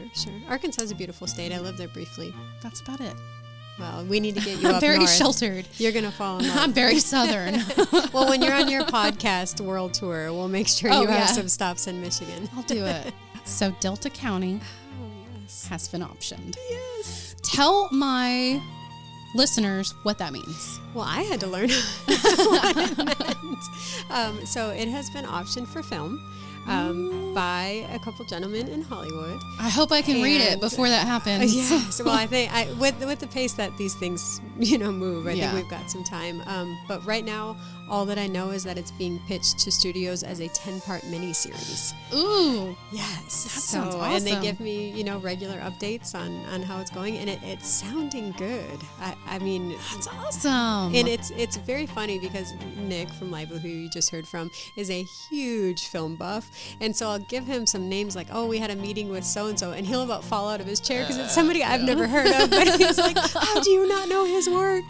Arkansas is a beautiful state. I lived there briefly. That's about it. Well, we need to get you up I'm very north. sheltered. You're going to fall in love. I'm very southern. Well, when you're on your podcast world tour, we'll make sure Oh, you yeah. have some stops in Michigan. I'll do it. So Delta County has been optioned. Yes. Tell my listeners what that means. Well, I had to learn what it meant. So it has been optioned for film by a couple gentlemen in Hollywood. I hope I can read it And- before that happens. Yes. Well, I think with the pace that these things move, I Yeah. think we've got some time. But right now, all that I know is that it's being pitched to studios as a 10-part miniseries. Ooh. Yes. That sounds And they awesome. give me, regular updates on how it's going, and it's sounding good. I mean, That's awesome. and it's very funny because Nick from Libel, who you just heard from, is a huge film buff, and so I'll give him some names like, oh, we had a meeting with so-and-so, and he'll about fall out of his chair because it's somebody I've never heard of, but he's like, how do you not know his work?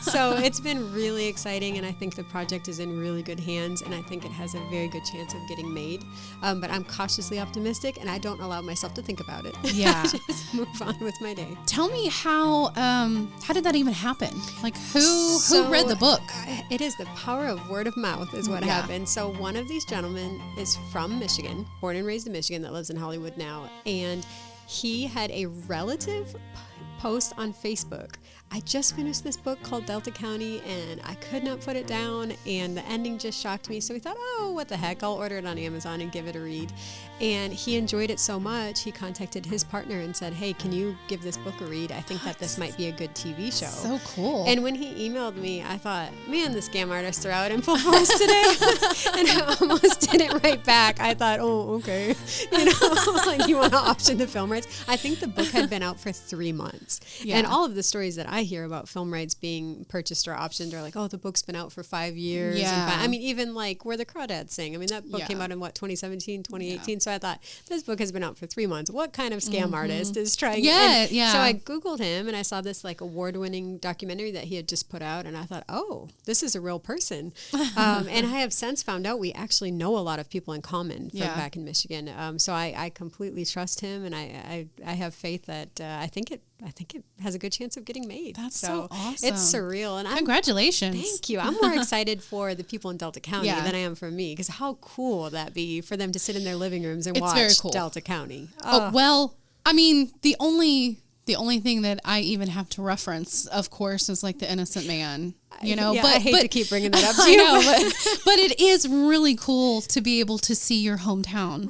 So it's been really exciting, and I think the project is in really good hands, and I think it has a very good chance of getting made. But I'm cautiously optimistic, and I don't allow myself to think about it. Yeah. Just move on with my day. Tell me how did that even happen? Like who So, read the book? It is the power of word of mouth is what Yeah. happened. So one of these gentlemen is from Michigan, born and raised in Michigan, that lives in Hollywood now. And he had a relative post on Facebook. I just finished this book called Delta County, and I could not put it down, and the ending just shocked me. So we thought, oh, what the heck, I'll order it on Amazon and give it a read. And he enjoyed it so much, he contacted his partner and said, hey, can you give this book a read? I think that this might be a good TV show. So cool. And when he emailed me, I thought, man, the scam artists are out in full force today. And I almost didn't write back. I thought, oh, okay. Like you want to option the film rights. I think the book had been out for 3 months. Yeah. And all of the stories that I hear about film rights being purchased or optioned are like, oh, the book's been out for 5 years. Yeah. I mean, even like Where the Crawdads Sing. I mean, that book Yeah. came out in 2017, 2018. So I thought, this book has been out for 3 months. What kind of scam artist is trying? Yeah, and yeah. So I Googled him and I saw this like award-winning documentary that he had just put out, and I thought, oh, this is a real person. And I have since found out we actually know a lot of people in common from Yeah. back in Michigan. So I completely trust him, and I have faith that I think it has a good chance of getting made. That's so awesome. It's surreal, and Congratulations. Thank you. I'm more excited for the people in Delta County Yeah. than I am for me, because how cool would that be for them to sit in their living rooms and It's very watch cool. Delta County? Oh, well, I mean, the only The only thing that I even have to reference, of course, is like The Innocent Man. You know, Yeah, but I hate to keep bringing that up. I know, but it is really cool to be able to see your hometown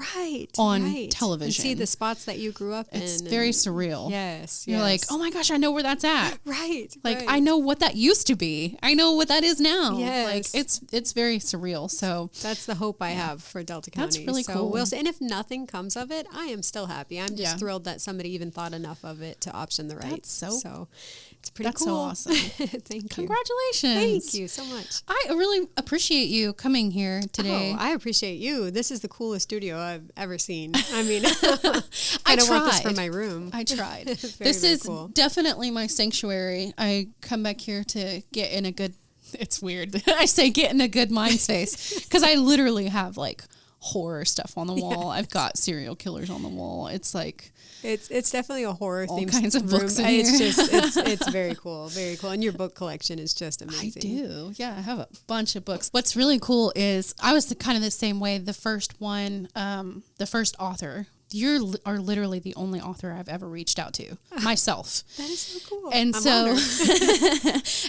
on television. And see the spots that you grew up in. It's very surreal. Yes. You're like, oh my gosh, I know where that's at. Right. Like, I know what that used to be. I know what that is now. Yes. Like, it's very surreal. So that's the hope I have for Delta County. That's really cool. We'll see. And if nothing comes of it, I am still happy. I'm just thrilled that somebody even thought enough of it to option the rights. So it's pretty that's cool. so awesome. Thank you. Congratulations. Thank you so much. I really appreciate you coming here today. Oh, I appreciate you. This is the coolest studio I've ever seen. I mean, I don't want this tried. for my room. I tried. Very is cool. definitely my sanctuary. I come back here to get in a good, it's weird. I say get in a good mind space because I literally have like horror stuff on the wall. I've got serial killers on the wall. It's like, it's definitely a horror all themed kinds of room. books in It's here. just it's very cool, very cool. And your book collection is just amazing. I do. Yeah, I have a bunch of books. What's really cool is I was kind of the same way. The first one, the first author. You are literally the only author I've ever reached out to myself. That is so cool. And I'm so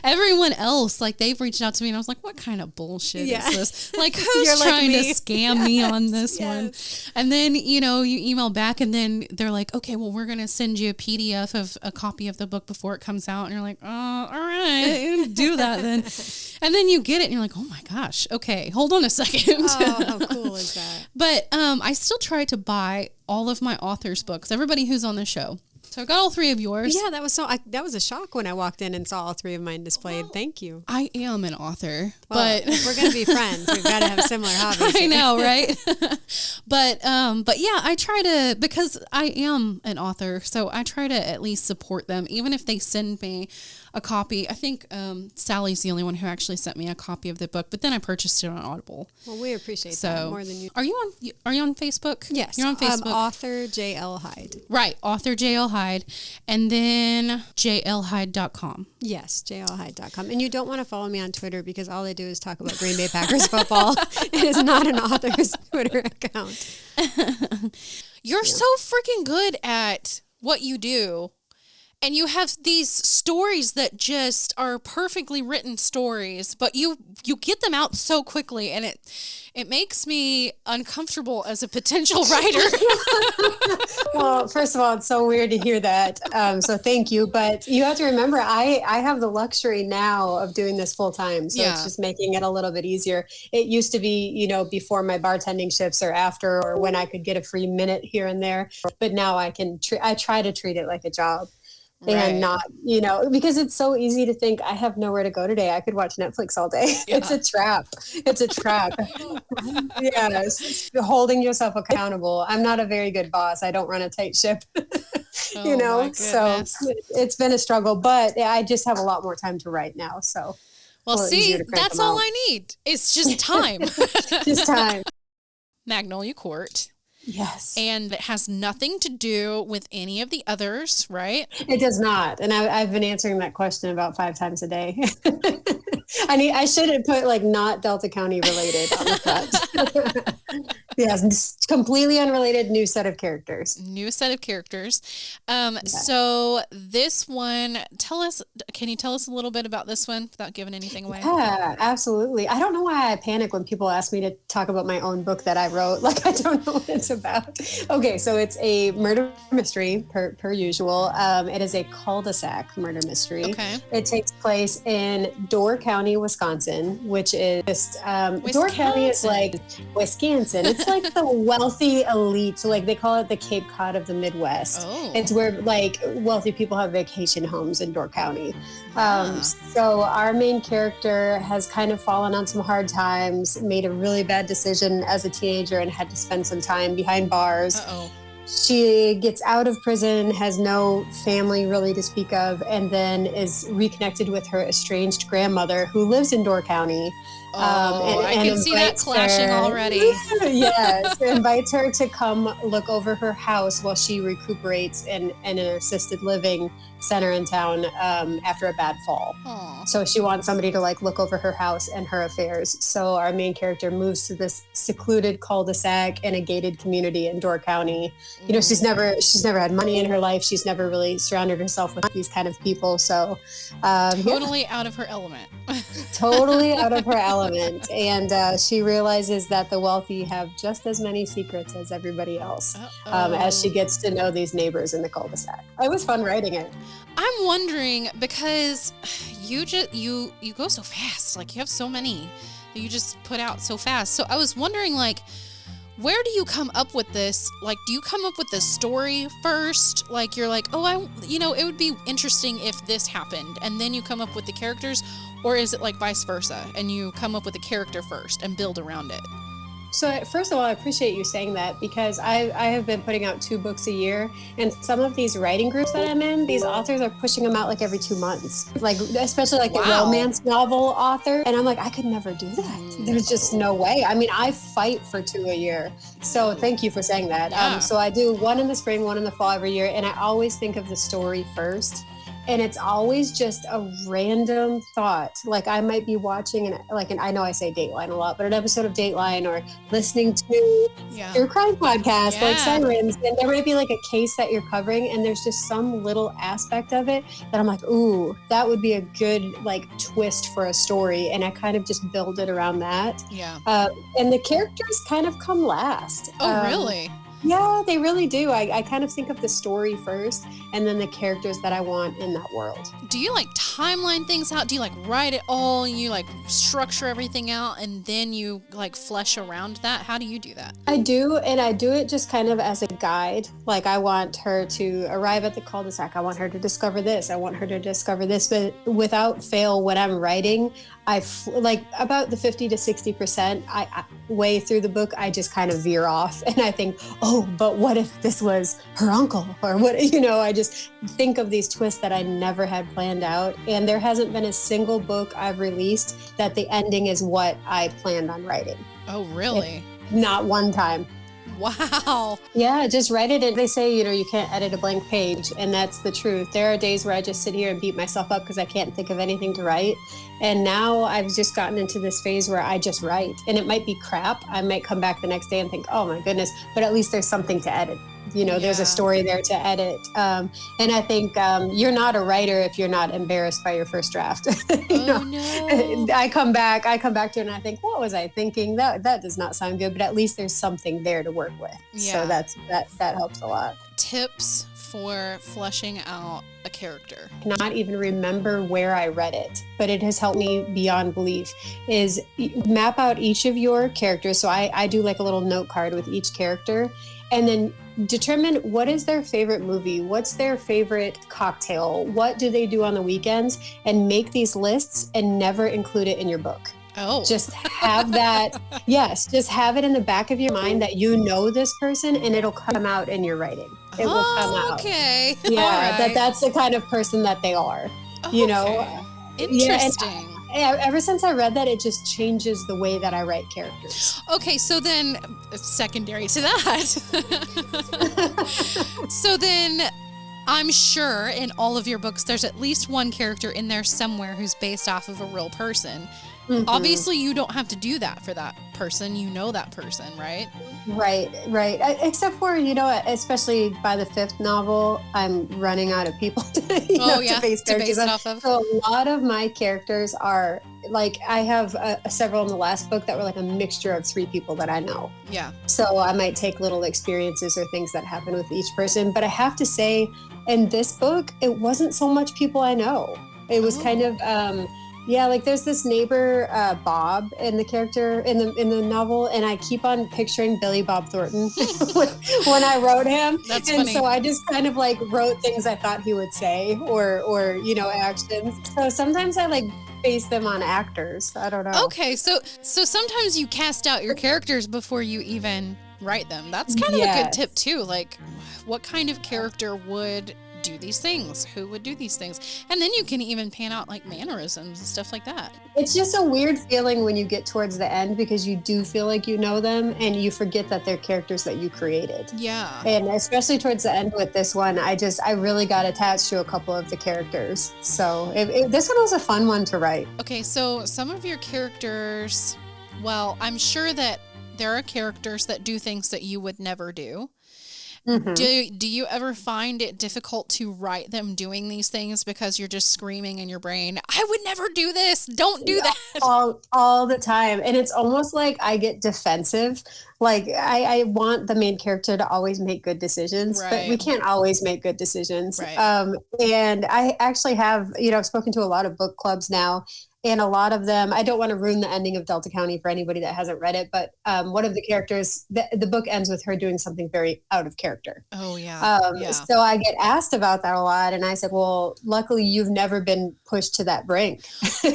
everyone else, like they've reached out to me and I was like, what kind of bullshit is this? Like who's You're like trying to me. scam me on this one? Yes. And then, you know, you email back and then they're like, okay, well, we're going to send you a PDF of a copy of the book before it comes out. And you're like, oh, all right, do that then. And then you get it and you're like, oh my gosh, okay, hold on a second. Oh, how cool is that? But I still try to buy all of my authors' books, everybody who's on the show. So I've got all three of yours. Yeah, that was a shock when I walked in and saw all three of mine displayed. Thank you. I am an author, Well, but if we're going to be friends, we've got to have similar hobbies. I know, right? but yeah, I try to, because I am an author, so I try to at least support them, even if they send me a copy. I think Sally's the only one who actually sent me a copy of the book, but then I purchased it on Audible. Well, we appreciate that more than you. Are you on Facebook? Yes, you're on Facebook. Author J.L. Hyde. Right, author J.L. Hyde, and then jlhyde.com. Yes, jlhyde.com. And you don't want to follow me on Twitter because all I do is talk about Green Bay Packers football. It is not an author's Twitter account. You're so freaking good at what you do. And you have these stories that just are perfectly written stories, but you get them out so quickly, and it makes me uncomfortable as a potential writer. Well, first of all, it's so weird to hear that. So thank you. But you have to remember, I have the luxury now of doing this full time. So it's just making it a little bit easier. It used to be, you know, before my bartending shifts or after, or when I could get a free minute here and there. But now I try to treat it like a job. And not, you know, because it's so easy to think I have nowhere to go today. I could watch Netflix all day. Yeah. It's a trap. It's a trap. Yes. Holding yourself accountable. I'm not a very good boss. I don't run a tight ship, you know, so it's been a struggle, but I just have a lot more time to write now. So, well, see, that's all I need. It's just time. Just time. Magnolia Court. Yes. And it has nothing to do with any of the others, right? It does not. And I've been answering that question about 5 times a day. I should have put like not Delta County related on the front. Yes, completely unrelated, new set of characters. New set of characters. So this one, can you tell us a little bit about this one without giving anything away? Yeah, absolutely. I don't know why I panic when people ask me to talk about my own book that I wrote. Like, I don't know what it's about. Okay, so it's a murder mystery per usual. It is a cul-de-sac murder mystery. Okay. It takes place in Door County, Wisconsin, which is just, Door County is like Wisconsin. It's like the wealthy elite. So like they call it the Cape Cod of the Midwest. Oh. It's where like wealthy people have vacation homes in Door County. So our main character has kind of fallen on some hard times, made a really bad decision as a teenager and had to spend some time behind bars. Uh-oh. She gets out of prison, has no family really to speak of, and then is reconnected with her estranged grandmother who lives in Door County. I can see that clashing already. Yes, invites her to come look over her house while she recuperates in an assisted living center in town after a bad fall. Aw. So she wants somebody to like look over her house and her affairs. So our main character moves to this secluded cul-de-sac in a gated community in Door County. You know, she's never had money in her life. She's never really surrounded herself with these kind of people. So Totally out of her element. totally out of her element. And she realizes that the wealthy have just as many secrets as everybody else as she gets to know these neighbors in the cul-de-sac. It was fun writing it. I'm wondering, because you go so fast. Like, you have so many that you just put out so fast. So I was wondering, like, where do you come up with this? Like, do you come up with the story first? Like, you're like, oh, it would be interesting if this happened, and then you come up with the characters? Or is it like vice versa, and you come up with a character first and build around it? So first of all, I appreciate you saying that, because I have been putting out 2 books a year, and some of these writing groups that I'm in, these authors are pushing them out like every 2 months, like especially like the romance novel author. And I'm like, I could never do that. There's just no way. I mean, I fight for 2 a year. So thank you for saying that. Yeah. So I do 1 in the spring, 1 in the fall every year. And I always think of the story first. And it's always just a random thought. Like, I might be watching, and I know I say Dateline a lot, but an episode of Dateline, or listening to your crime podcast like Sirens, and there might be like a case that you're covering, and there's just some little aspect of it that I'm like, ooh, that would be a good like twist for a story, and I kind of just build it around that. Yeah. And the characters kind of come last. Oh, really? Yeah, they really do. I kind of think of the story first, and then the characters that I want in that world. Do you like timeline things out? Do you like write it all, and you like structure everything out, and then you like flesh around that? How do you do that? I do, and I do it just kind of as a guide. Like, I want her to arrive at the cul-de-sac. I want her to discover this. I want her to discover this. But without fail, when I'm writing, like about the 50 to 60% I way through the book, I just kind of veer off, and I think, oh, but what if this was her uncle, or what, I just think of these twists that I never had planned out. And there hasn't been a single book I've released that the ending is what I planned on writing. Oh, really? Not one time. Wow. Yeah, just write it. And they say, you can't edit a blank page. And that's the truth. There are days where I just sit here and beat myself up because I can't think of anything to write. And now I've just gotten into this phase where I just write. And it might be crap. I might come back the next day and think, oh my goodness, but at least there's something to edit. There's a story there to edit. And I think you're not a writer if you're not embarrassed by your first draft. No. I come back to it and I think, what was I thinking? That does not sound good, but at least there's something there to work with. Yeah. So that helps a lot. Tips for fleshing out a character. Not even remember where I read it, but it has helped me beyond belief, is map out each of your characters. So I do like a little note card with each character, and then determine what is their favorite movie, what's their favorite cocktail, what do they do on the weekends, and make these lists and never include it in your book. Oh. Just have that. Yes, just have it in the back of your mind that you know this person, and it'll come out in your writing. It will come out. Okay. Yeah, All right. that's the kind of person that they are. Okay. Interesting. Yeah, ever since I read that, it just changes the way that I write characters. Okay, so then, secondary to that, so then I'm sure in all of your books, there's at least one character in there somewhere who's based off of a real person. Mm-hmm. Obviously, you don't have to do that for that person. You know that person, right? Right. Except for, especially by the 5th novel, I'm running out of people to base characters it off of. So a lot of my characters are, like, I have several in the last book that were like a mixture of 3 people that I know. Yeah. So I might take little experiences or things that happen with each person. But I have to say, in this book, it wasn't so much people I know. It was kind of... like there's this neighbor, Bob, in the character in the novel, and I keep on picturing Billy Bob Thornton when I wrote him. That's and funny. So I just kind of like wrote things I thought he would say or actions. So sometimes I like base them on actors. I don't know. Okay, so sometimes you cast out your characters before you even write them. That's kind of a good tip too. Like, what kind of character would do these things? Who would do these things? And then you can even pan out like mannerisms and stuff like that. It's just a weird feeling when you get towards the end because you do feel like you know them and you forget that they're characters that you created. Yeah. And especially towards the end with this one, I really got attached to a couple of the characters. So this one was a fun one to write. Okay, so some of your characters, well, I'm sure that there are characters that do things that you would never do. Mm-hmm. Do you ever find it difficult to write them doing these things because you're just screaming in your brain, I would never do this, don't do that? All the time. And it's almost like I get defensive. Like I want the main character to always make good decisions, but we can't always make good decisions. Right. And I actually have, I've spoken to a lot of book clubs now. And a lot of them, I don't want to ruin the ending of Delta County for anybody that hasn't read it, but one of the characters, the book ends with her doing something very out of character. Oh, yeah. So I get asked about that a lot. And I said, well, luckily you've never been pushed to that brink.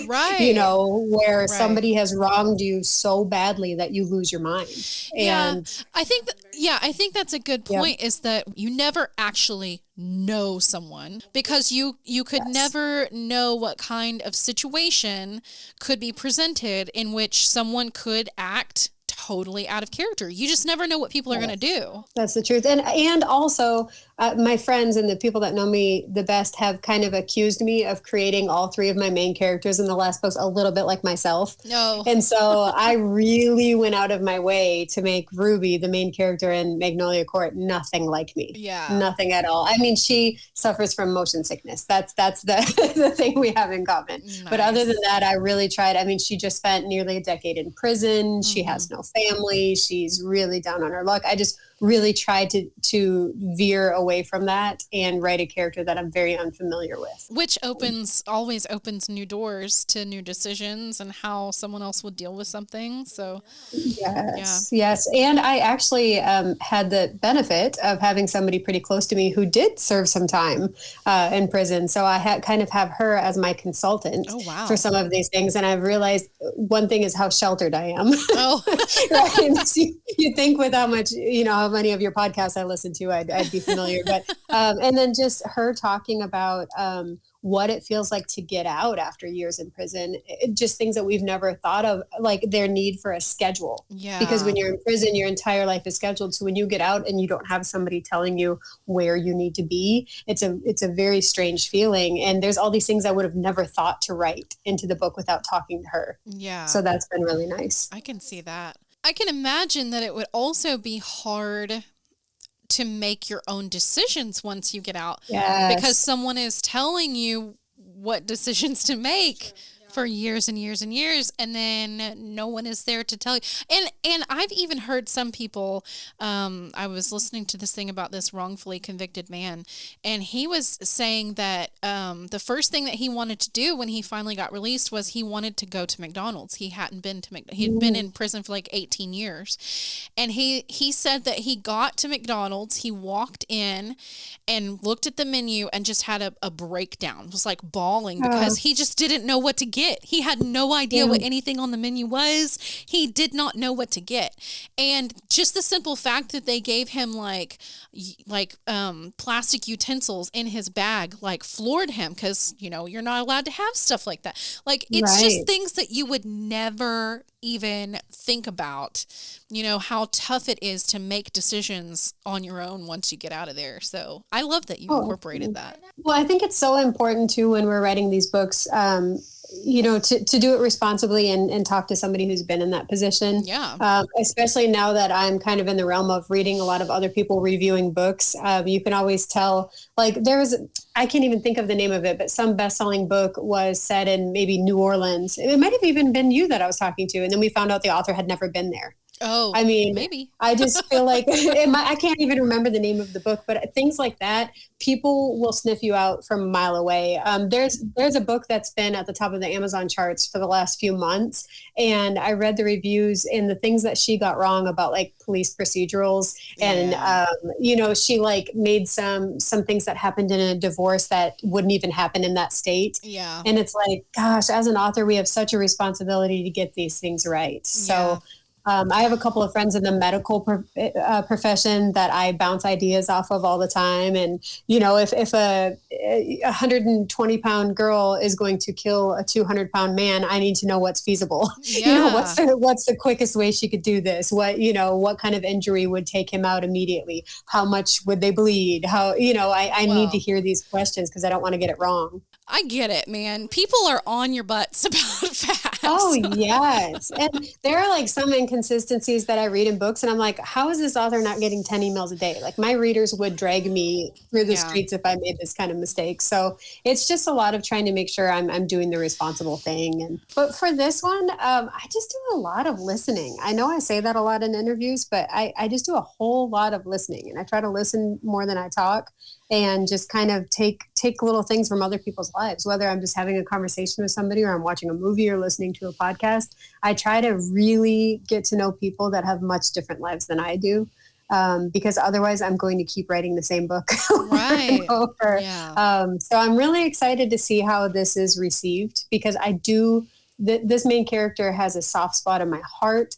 Right. Where somebody has wronged you so badly that you lose your mind. And I think that's a good point, is that you never actually know someone because you could never know what kind of situation could be presented in which someone could act totally out of character. You just never know what people are going to do. That's the truth. And also my friends and the people that know me the best have kind of accused me of creating all three of my main characters in the last books a little bit like myself. No. And so I really went out of my way to make Ruby, the main character in Magnolia Court, nothing like me. Yeah. Nothing at all. I mean, she suffers from motion sickness. That's the, the thing we have in common. Nice. But other than that, I really tried. I mean, she just spent nearly a decade in prison. She has no family. She's really down on her luck. I just really tried to veer away from that and write a character that I'm very unfamiliar with. Which always opens new doors to new decisions and how someone else would deal with something. So yes. And I actually had the benefit of having somebody pretty close to me who did serve some time in prison. So I have her as my consultant for some of these things. And I've realized one thing is how sheltered I am. Oh, right. So you think with how much, how many of your podcasts I listen to, I'd be familiar. But and then just her talking about what it feels like to get out after years in prison, just things that we've never thought of, like their need for a schedule. Yeah. Because when you're in prison, your entire life is scheduled. So when you get out and you don't have somebody telling you where you need to be, it's a very strange feeling. And there's all these things I would have never thought to write into the book without talking to her. Yeah. So that's been really nice. I can see that. I can imagine that it would also be hard to make your own decisions once you get out. Yes. Because someone is telling you what decisions to make for years and years and years, and then no one is there to tell you. And I've even heard some people, I was listening to this thing about this wrongfully convicted man, and he was saying that the first thing that he wanted to do when he finally got released was he wanted to go to McDonald's. He hadn't been to McDonald's. He'd been in prison for like 18 years. And he said that he got to McDonald's, he walked in and looked at the menu and just had a breakdown. It was like bawling because he just didn't know what to get. He had no idea what anything on the menu was. He did not know what to get. And just the simple fact that they gave him like plastic utensils in his bag, like floored him, because, you're not allowed to have stuff like that. Like, it's just things that you would never even think about, how tough it is to make decisions on your own once you get out of there. So I love that you incorporated that. Well, I think it's so important too, when we're writing these books, to do it responsibly and talk to somebody who's been in that position. Yeah. Especially now that I'm kind of in the realm of reading a lot of other people reviewing books. You can always tell, like I can't even think of the name of it, but some best-selling book was set in maybe New Orleans. It might have even been you that I was talking to. And then we found out the author had never been there. Oh, I mean, maybe. I just feel like I can't even remember the name of the book, but things like that, people will sniff you out from a mile away. There's a book that's been at the top of the Amazon charts for the last few months. And I read the reviews and the things that she got wrong about like police procedurals. And, she like made some things that happened in a divorce that wouldn't even happen in that state. Yeah. And it's like, gosh, as an author, we have such a responsibility to get these things right. So I have a couple of friends in the medical profession that I bounce ideas off of all the time. And, if a 120-pound girl is going to kill a 200-pound man, I need to know what's feasible. Yeah. What's the quickest way she could do this? What kind of injury would take him out immediately? How much would they bleed? I need to hear these questions because I don't want to get it wrong. I get it, man. People are on your butts about facts. Oh, yes. And there are like some inconsistencies that I read in books, and I'm like, how is this author not getting 10 emails a day? Like, my readers would drag me through the streets if I made this kind of mistake. So it's just a lot of trying to make sure I'm doing the responsible thing. But for this one, I just do a lot of listening. I know I say that a lot in interviews, but I just do a whole lot of listening, and I try to listen more than I talk. And just kind of take little things from other people's lives, whether I'm just having a conversation with somebody or I'm watching a movie or listening to a podcast. I try to really get to know people that have much different lives than I do, because otherwise I'm going to keep writing the same book Right. over. Yeah. So I'm really excited to see how this is received, because this main character has a soft spot in my heart,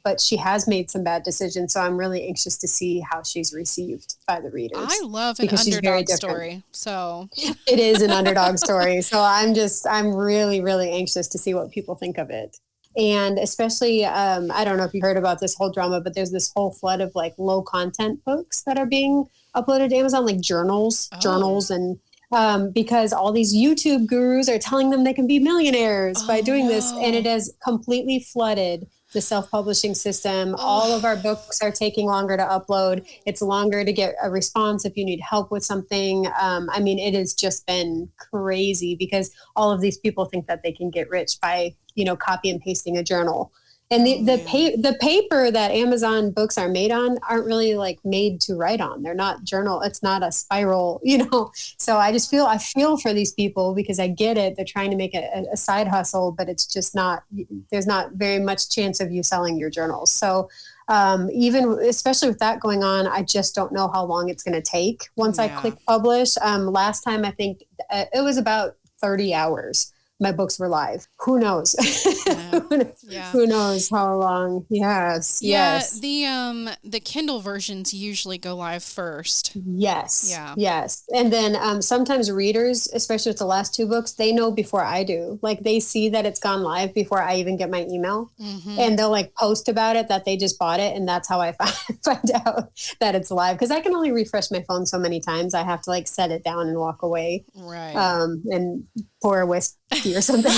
but she has made some bad decisions. So I'm really anxious to see how she's received by the readers. I love an underdog story. So it is an underdog story. So I'm really, really anxious to see what people think of it. And especially, I don't know if you heard about this whole drama, but there's this whole flood of like low content books that are being uploaded to Amazon, like journals and because all these YouTube gurus are telling them they can be millionaires by doing this. And it has completely flooded the self-publishing system. All of our books are taking longer to upload. It's longer to get a response if you need help with something. It has just been crazy because all of these people think that they can get rich by, copy and pasting a journal. And the paper that Amazon books are made on aren't really like made to write on. They're not journal. It's not a spiral, So I feel for these people because I get it. They're trying to make a side hustle, but it's just not, there's not very much chance of you selling your journals. So especially with that going on, I just don't know how long it's going to take once I click publish. Last time, I think it was about 30 hours. My books were live. Who knows? Who knows how long? Yes. The Kindle versions usually go live first. Yes. And then sometimes readers, especially with the last two books, they know before I do. Like, they see that it's gone live before I even get my email, and they'll like post about it that they just bought it, and that's how I find out that it's live, because I can only refresh my phone so many times. I have to like set it down and walk away, right? And pour a whiskey or something,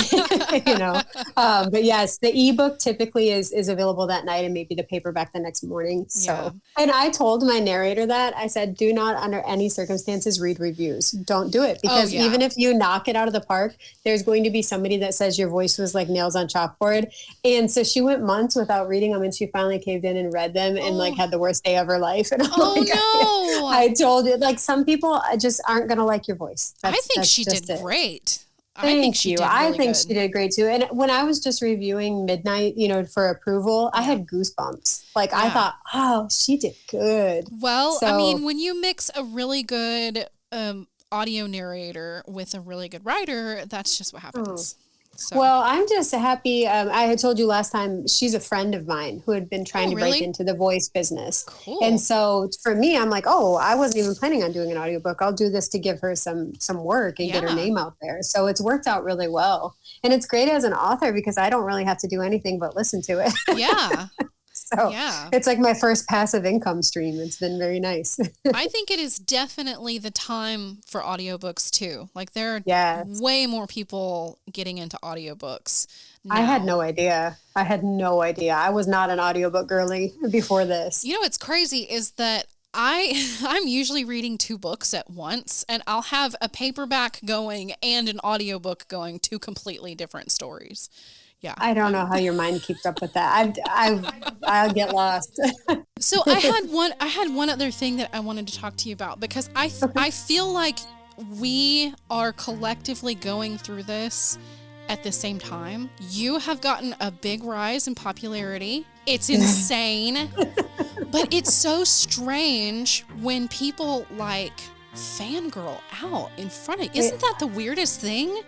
but yes, the ebook typically is available that night, and maybe the paperback the next morning. So, and I told my narrator that I said, do not under any circumstances read reviews. Don't do it, because even if you knock it out of the park, there's going to be somebody that says your voice was like nails on chalkboard. And so she went months without reading them, and she finally caved in and read them, and like had the worst day of her life. And I told you, like, some people just aren't going to like your voice. I think she did great. Thank you. I think she did great too. And when I was just reviewing Midnight, for approval, I had goosebumps. Like, I thought, oh, she did good. Well, when you mix a really good audio narrator with a really good writer, that's just what happens. So. Well, I'm just happy. I had told you last time, she's a friend of mine who had been trying to break into the voice business. Cool. And so for me, I'm like, I wasn't even planning on doing an audiobook. I'll do this to give her some work and get her name out there. So it's worked out really well. And it's great as an author because I don't really have to do anything but listen to it. Yeah. So it's like my first passive income stream. It's been very nice. I think it is definitely the time for audiobooks too. Like, there are way more people getting into audiobooks now. I had no idea. I was not an audiobook girly before this. What's crazy is that I'm usually reading 2 books at once, and I'll have a paperback going and an audiobook going, 2 completely different stories. Yeah. I don't know how your mind keeps up with that. I'll get lost. So I had one other thing that I wanted to talk to you about, because I feel like we are collectively going through this at the same time. You have gotten a big rise in popularity. It's insane. But it's so strange when people like fangirl out in front of you. Isn't that the weirdest thing?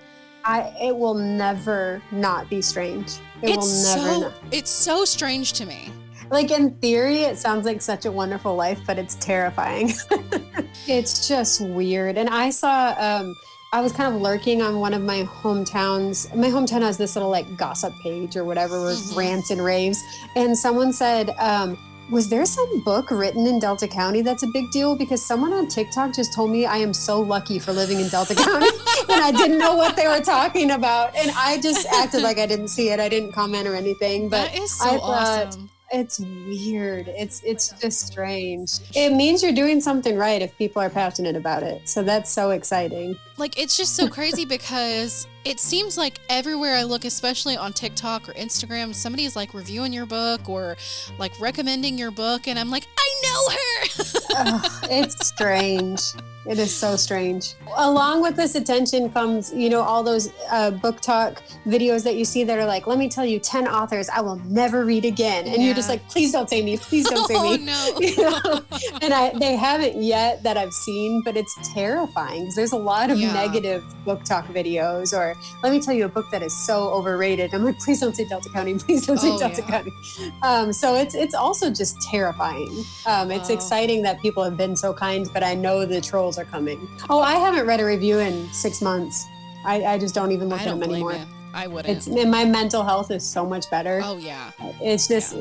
It will never not be strange. It's so strange to me. Like, in theory, it sounds like such a wonderful life, but it's terrifying. It's just weird. And I saw, I was kind of lurking on one of my hometowns. My hometown has this little like gossip page or whatever with rants and raves. And someone said, was there some book written in Delta County that's a big deal? Because someone on TikTok just told me I am so lucky for living in Delta County. And I didn't know what they were talking about. And I just acted like I didn't see it. I didn't comment or anything. But that is so awesome. It's weird. It's just strange. It means you're doing something right if people are passionate about it. So that's so exciting. Like, it's just so crazy because it seems like everywhere I look, especially on TikTok or Instagram, somebody's like reviewing your book or like recommending your book. And I'm like, I know her. It's strange. It is so strange. Along with this attention comes, all those book talk videos that you see that are like, let me tell you 10 authors I will never read again. And you're just like, please don't say me. Please don't say me. No. And they haven't yet that I've seen, but it's terrifying because there's a lot of negative book talk videos. Or let me tell you a book that is so overrated. I'm like, please don't say Delta County. Please don't say Delta County. So it's also just terrifying. It's exciting that people have been so kind, but I know the trolls are coming. Oh, I haven't read a review in 6 months. I just don't even look at them anymore. I wouldn't. And my mental health is so much better. Oh yeah. It's just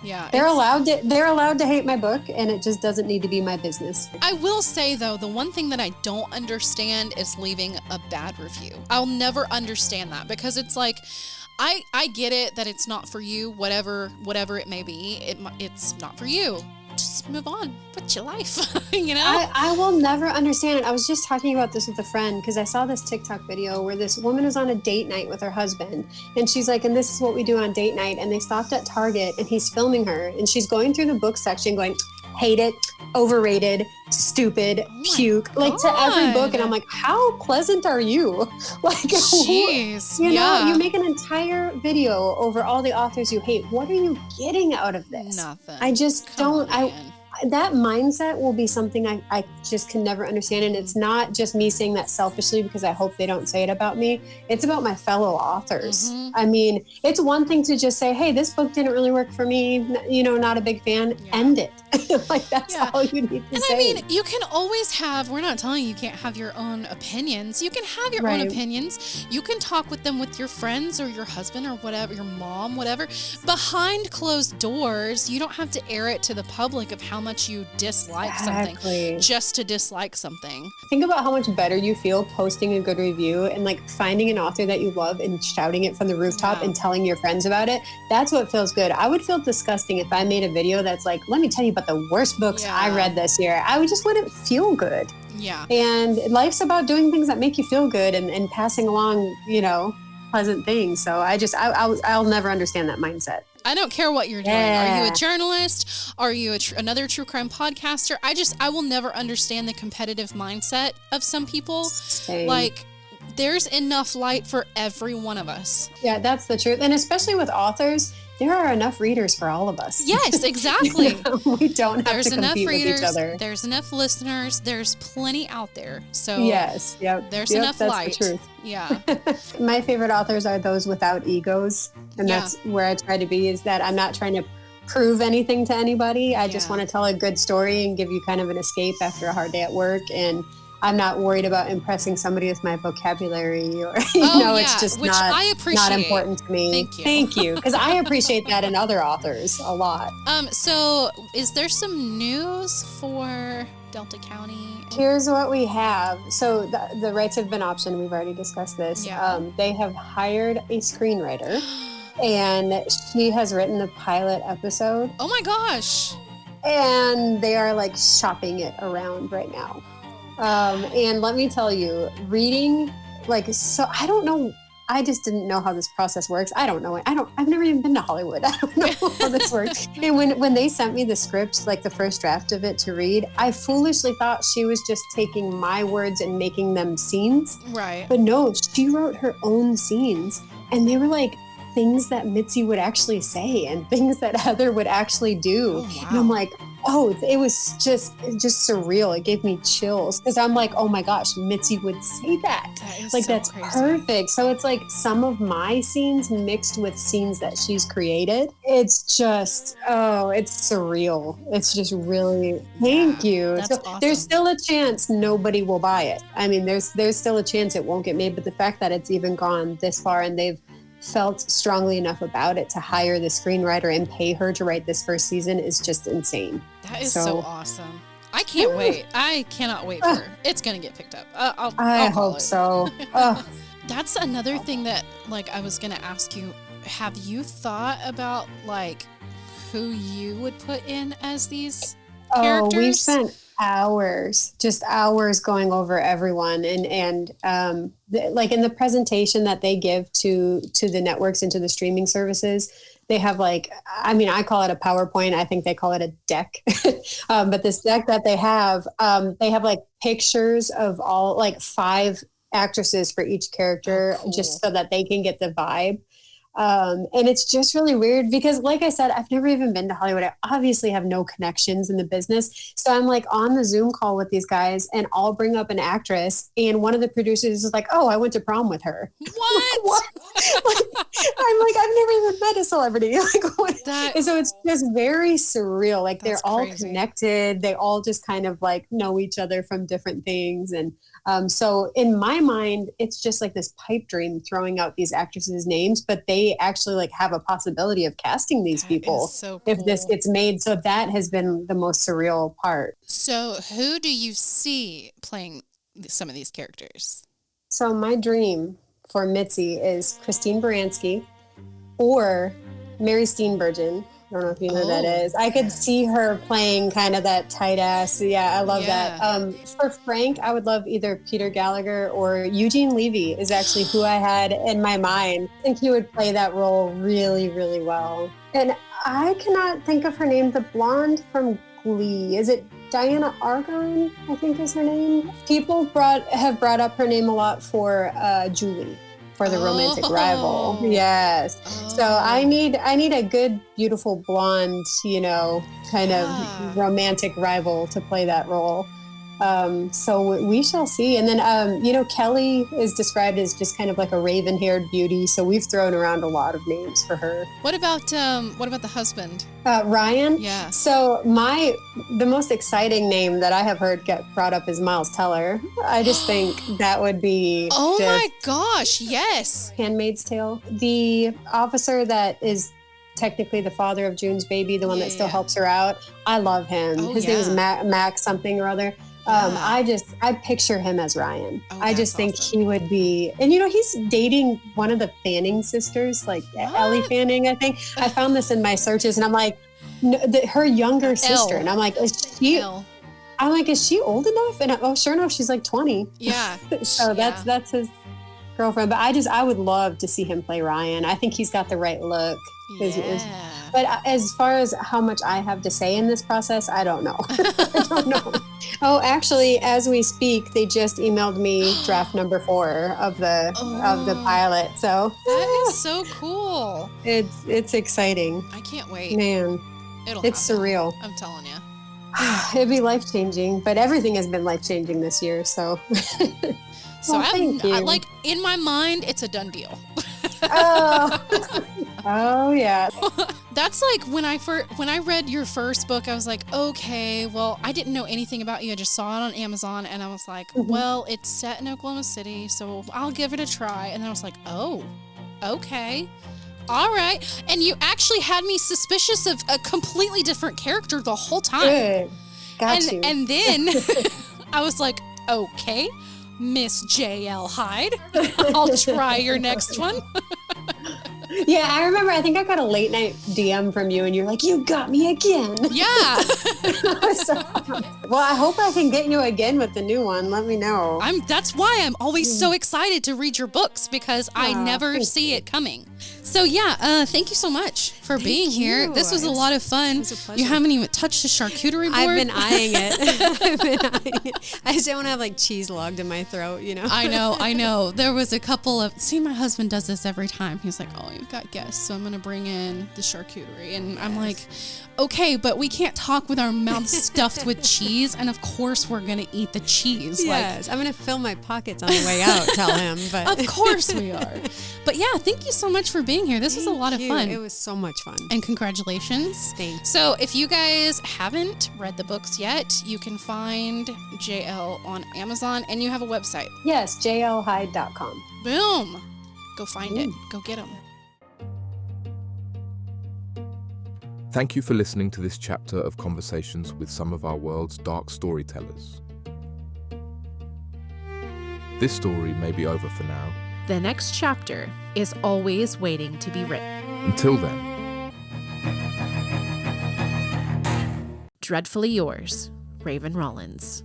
yeah. They're allowed to hate my book, and it just doesn't need to be my business. I will say though, the one thing that I don't understand is leaving a bad review. I'll never understand that because it's like, I get it that it's not for you, whatever it may be. It's not for you. Just move on with your life, I will never understand it. I was just talking about this with a friend because I saw this TikTok video where this woman is on a date night with her husband, and she's like, and this is what we do on date night, and they stopped at Target and he's filming her and she's going through the book section going, hate it, overrated, stupid, puke, like to every book. And I'm like, how pleasant are you? Like, jeez, you make an entire video over all the authors you hate. What are you getting out of this? Nothing. I just don't. That mindset will be something I just can never understand. And it's not just me saying that selfishly because I hope they don't say it about me. It's about my fellow authors. I mean, it's one thing to just say, hey, this book didn't really work for me. Not a big fan. End it. Like, that's all you need to say. I mean, you can always have, we're not telling you can't have your own opinions. You can have your own opinions. You can talk with them with your friends or your husband or whatever, your mom, whatever. Behind closed doors, you don't have to air it to the public of how much you dislike something just to dislike something. Think about how much better you feel posting a good review and like finding an author that you love and shouting it from the rooftop and telling your friends about it. That's what feels good. I would feel disgusting if I made a video that's like, let me tell you about the worst books I read this year. I just wouldn't feel good. Yeah. And life's about doing things that make you feel good and passing along, pleasant things. So I'll never understand that mindset. I don't care what you're doing. Are you a journalist? Are you another true crime podcaster? I will never understand the competitive mindset of some people. Same. Like, there's enough light for every one of us. Yeah, that's the truth. And especially with authors, there are enough readers for all of us. Yes, exactly. We don't have to compete with each other. There's enough listeners. There's plenty out there. So yes, there's enough that's light. The truth. Yeah. My favorite authors are those without egos. And that's where I try to be, is that I'm not trying to prove anything to anybody. I just want to tell a good story and give you kind of an escape after a hard day at work. And I'm not worried about impressing somebody with my vocabulary or, it's just I appreciate. Not important to me. Thank you. Because I appreciate that in other authors a lot. So is there some news for Delta County? Here's what we have. So the rights have been optioned. We've already discussed this. Yeah. They have hired a screenwriter and she has written the pilot episode. Oh my gosh. And they are like shopping it around right now. And let me tell you, reading, I don't know. I just didn't know how this process works. I don't know it. I've never even been to Hollywood. I don't know how this works. And when they sent me the script, like the first draft of it to read, I foolishly thought she was just taking my words and making them scenes. Right. But no, she wrote her own scenes. And they were like things that Mitzi would actually say and things that Heather would actually do. Oh, wow. And I'm like, it was just surreal. It gave me chills because I'm like, oh my gosh, Mitzi would say that. That is Like, so that's crazy. perfect. So it's like some of my scenes mixed with scenes that she's created. It's just, it's surreal. It's just really, thank you. that's So awesome. there's still a chance nobody will buy it. I mean, there's still a chance it won't get made, but the fact that it's even gone this far and they've felt strongly enough about it to hire the screenwriter and pay her to write this first season is just insane. That is so awesome. I can't wait. I cannot wait for it. It's going to get picked up. I'll I call hope it. so. That's another thing that, like, I was going to ask you. Have you thought about, like, who you would put in as these characters? We've spent just hours going over everyone, and like in the presentation that they give to the networks and to the streaming services, they have like, I mean, I call it a PowerPoint. I think they call it a deck. But this deck that they have like pictures of all like 5 actresses for each character, cool. just so that they can get the vibe. And it's just really weird because, like I said, I've never even been to Hollywood. I obviously have no connections in the business. So I'm like on the Zoom call with these guys and I'll bring up an actress and one of the producers is like, oh, I went to prom with her. What? I'm like, I've never even met a celebrity. Like, what? That- So it's just very surreal. Like they're That's all crazy. connected. They all just kind of like know each other from different things. And so in my mind, it's just like this pipe dream throwing out these actresses' names, but they actually like have a possibility of casting these That people is so if this cool. gets made. So that has been the most surreal part. So who do you see playing some of these characters? So my dream for Mitzi is Christine Baranski or Mary Steenburgen. I don't know if you know who that is. I could see her playing kind of that tight ass. Yeah, I love Yeah. that. For Frank, I would love either Peter Gallagher or Eugene Levy is actually who I had in my mind. I think he would play that role really, really well. And I cannot think of her name. The blonde from Glee. Is it Diana Argon? I think is her name. People have brought up her name a lot for Julie. For the romantic rival. Yes. So I need a good, beautiful blonde, kind of romantic rival to play that role. So we shall see. And then, Kelly is described as just kind of like a raven-haired beauty. So we've thrown around a lot of names for her. What about the husband? Ryan? Yeah. So the most exciting name that I have heard get brought up is Miles Teller. I just think that would be Oh my gosh, yes. Handmaid's Tale. The officer that is technically the father of June's baby, the one that still helps her out. I love him. His name is Max something or other. I picture him as Ryan. I just think he would be, and he's dating one of the Fanning sisters, like Ellie Fanning, I think. I found this in my searches and I'm like, her younger sister. And I'm like, is she old enough? And sure enough, she's like 20. Yeah. So that's his girlfriend. But I would love to see him play Ryan. I think he's got the right look. But as far as how much I have to say in this process, I don't know. I don't know. Oh, actually, as we speak, they just emailed me draft number 4 of the pilot. So that is so cool. It's exciting. I can't wait. Man, it's happen. surreal. I'm telling you. It'd be life-changing, but everything has been life-changing this year. So, Thank you. Like in my mind, it's a done deal. Oh yeah. That's like when I read your first book, I was like, okay, well, I didn't know anything about you. I just saw it on Amazon and I was like, well, it's set in Oklahoma City, so I'll give it a try. And then I was like, oh, okay. All right. And you actually had me suspicious of a completely different character the whole time. Good. Got you. And then I was like, okay, Miss J.L. Hyde, I'll try your next one. Yeah, I remember, I think I got a late night DM from you and you're like, you got me again. Yeah. Well, I hope I can get you again with the new one. Let me know. That's why I'm always so excited to read your books because I never see it coming. So yeah, thank you so much for being here. you. This was a lot of fun. It was a pleasure. You haven't even touched the charcuterie board. I've been eyeing it. I just don't want to have like cheese logged in my throat, you know? I know. There was a couple of, my husband does this every time. He's like, oh, you've got guests, so I'm going to bring in the charcuterie. And I'm like, okay, but we can't talk with our mouths stuffed with cheese. And of course we're going to eat the cheese. Yes, I'm going to fill my pockets on the way out, tell him. But Of course we are. But yeah, thank you so much for being here. This was a lot of fun. It was so much fun. And congratulations. Thanks. So if you guys haven't read the books yet, you can find JL on Amazon, and you have a website. Yes, jlhyde.com. Boom. Go find it. Go get them. Thank you for listening to this chapter of conversations with some of our world's dark storytellers. This story may be over for now. The next chapter is always waiting to be written. Until then, Dreadfully yours, Raven Rollins.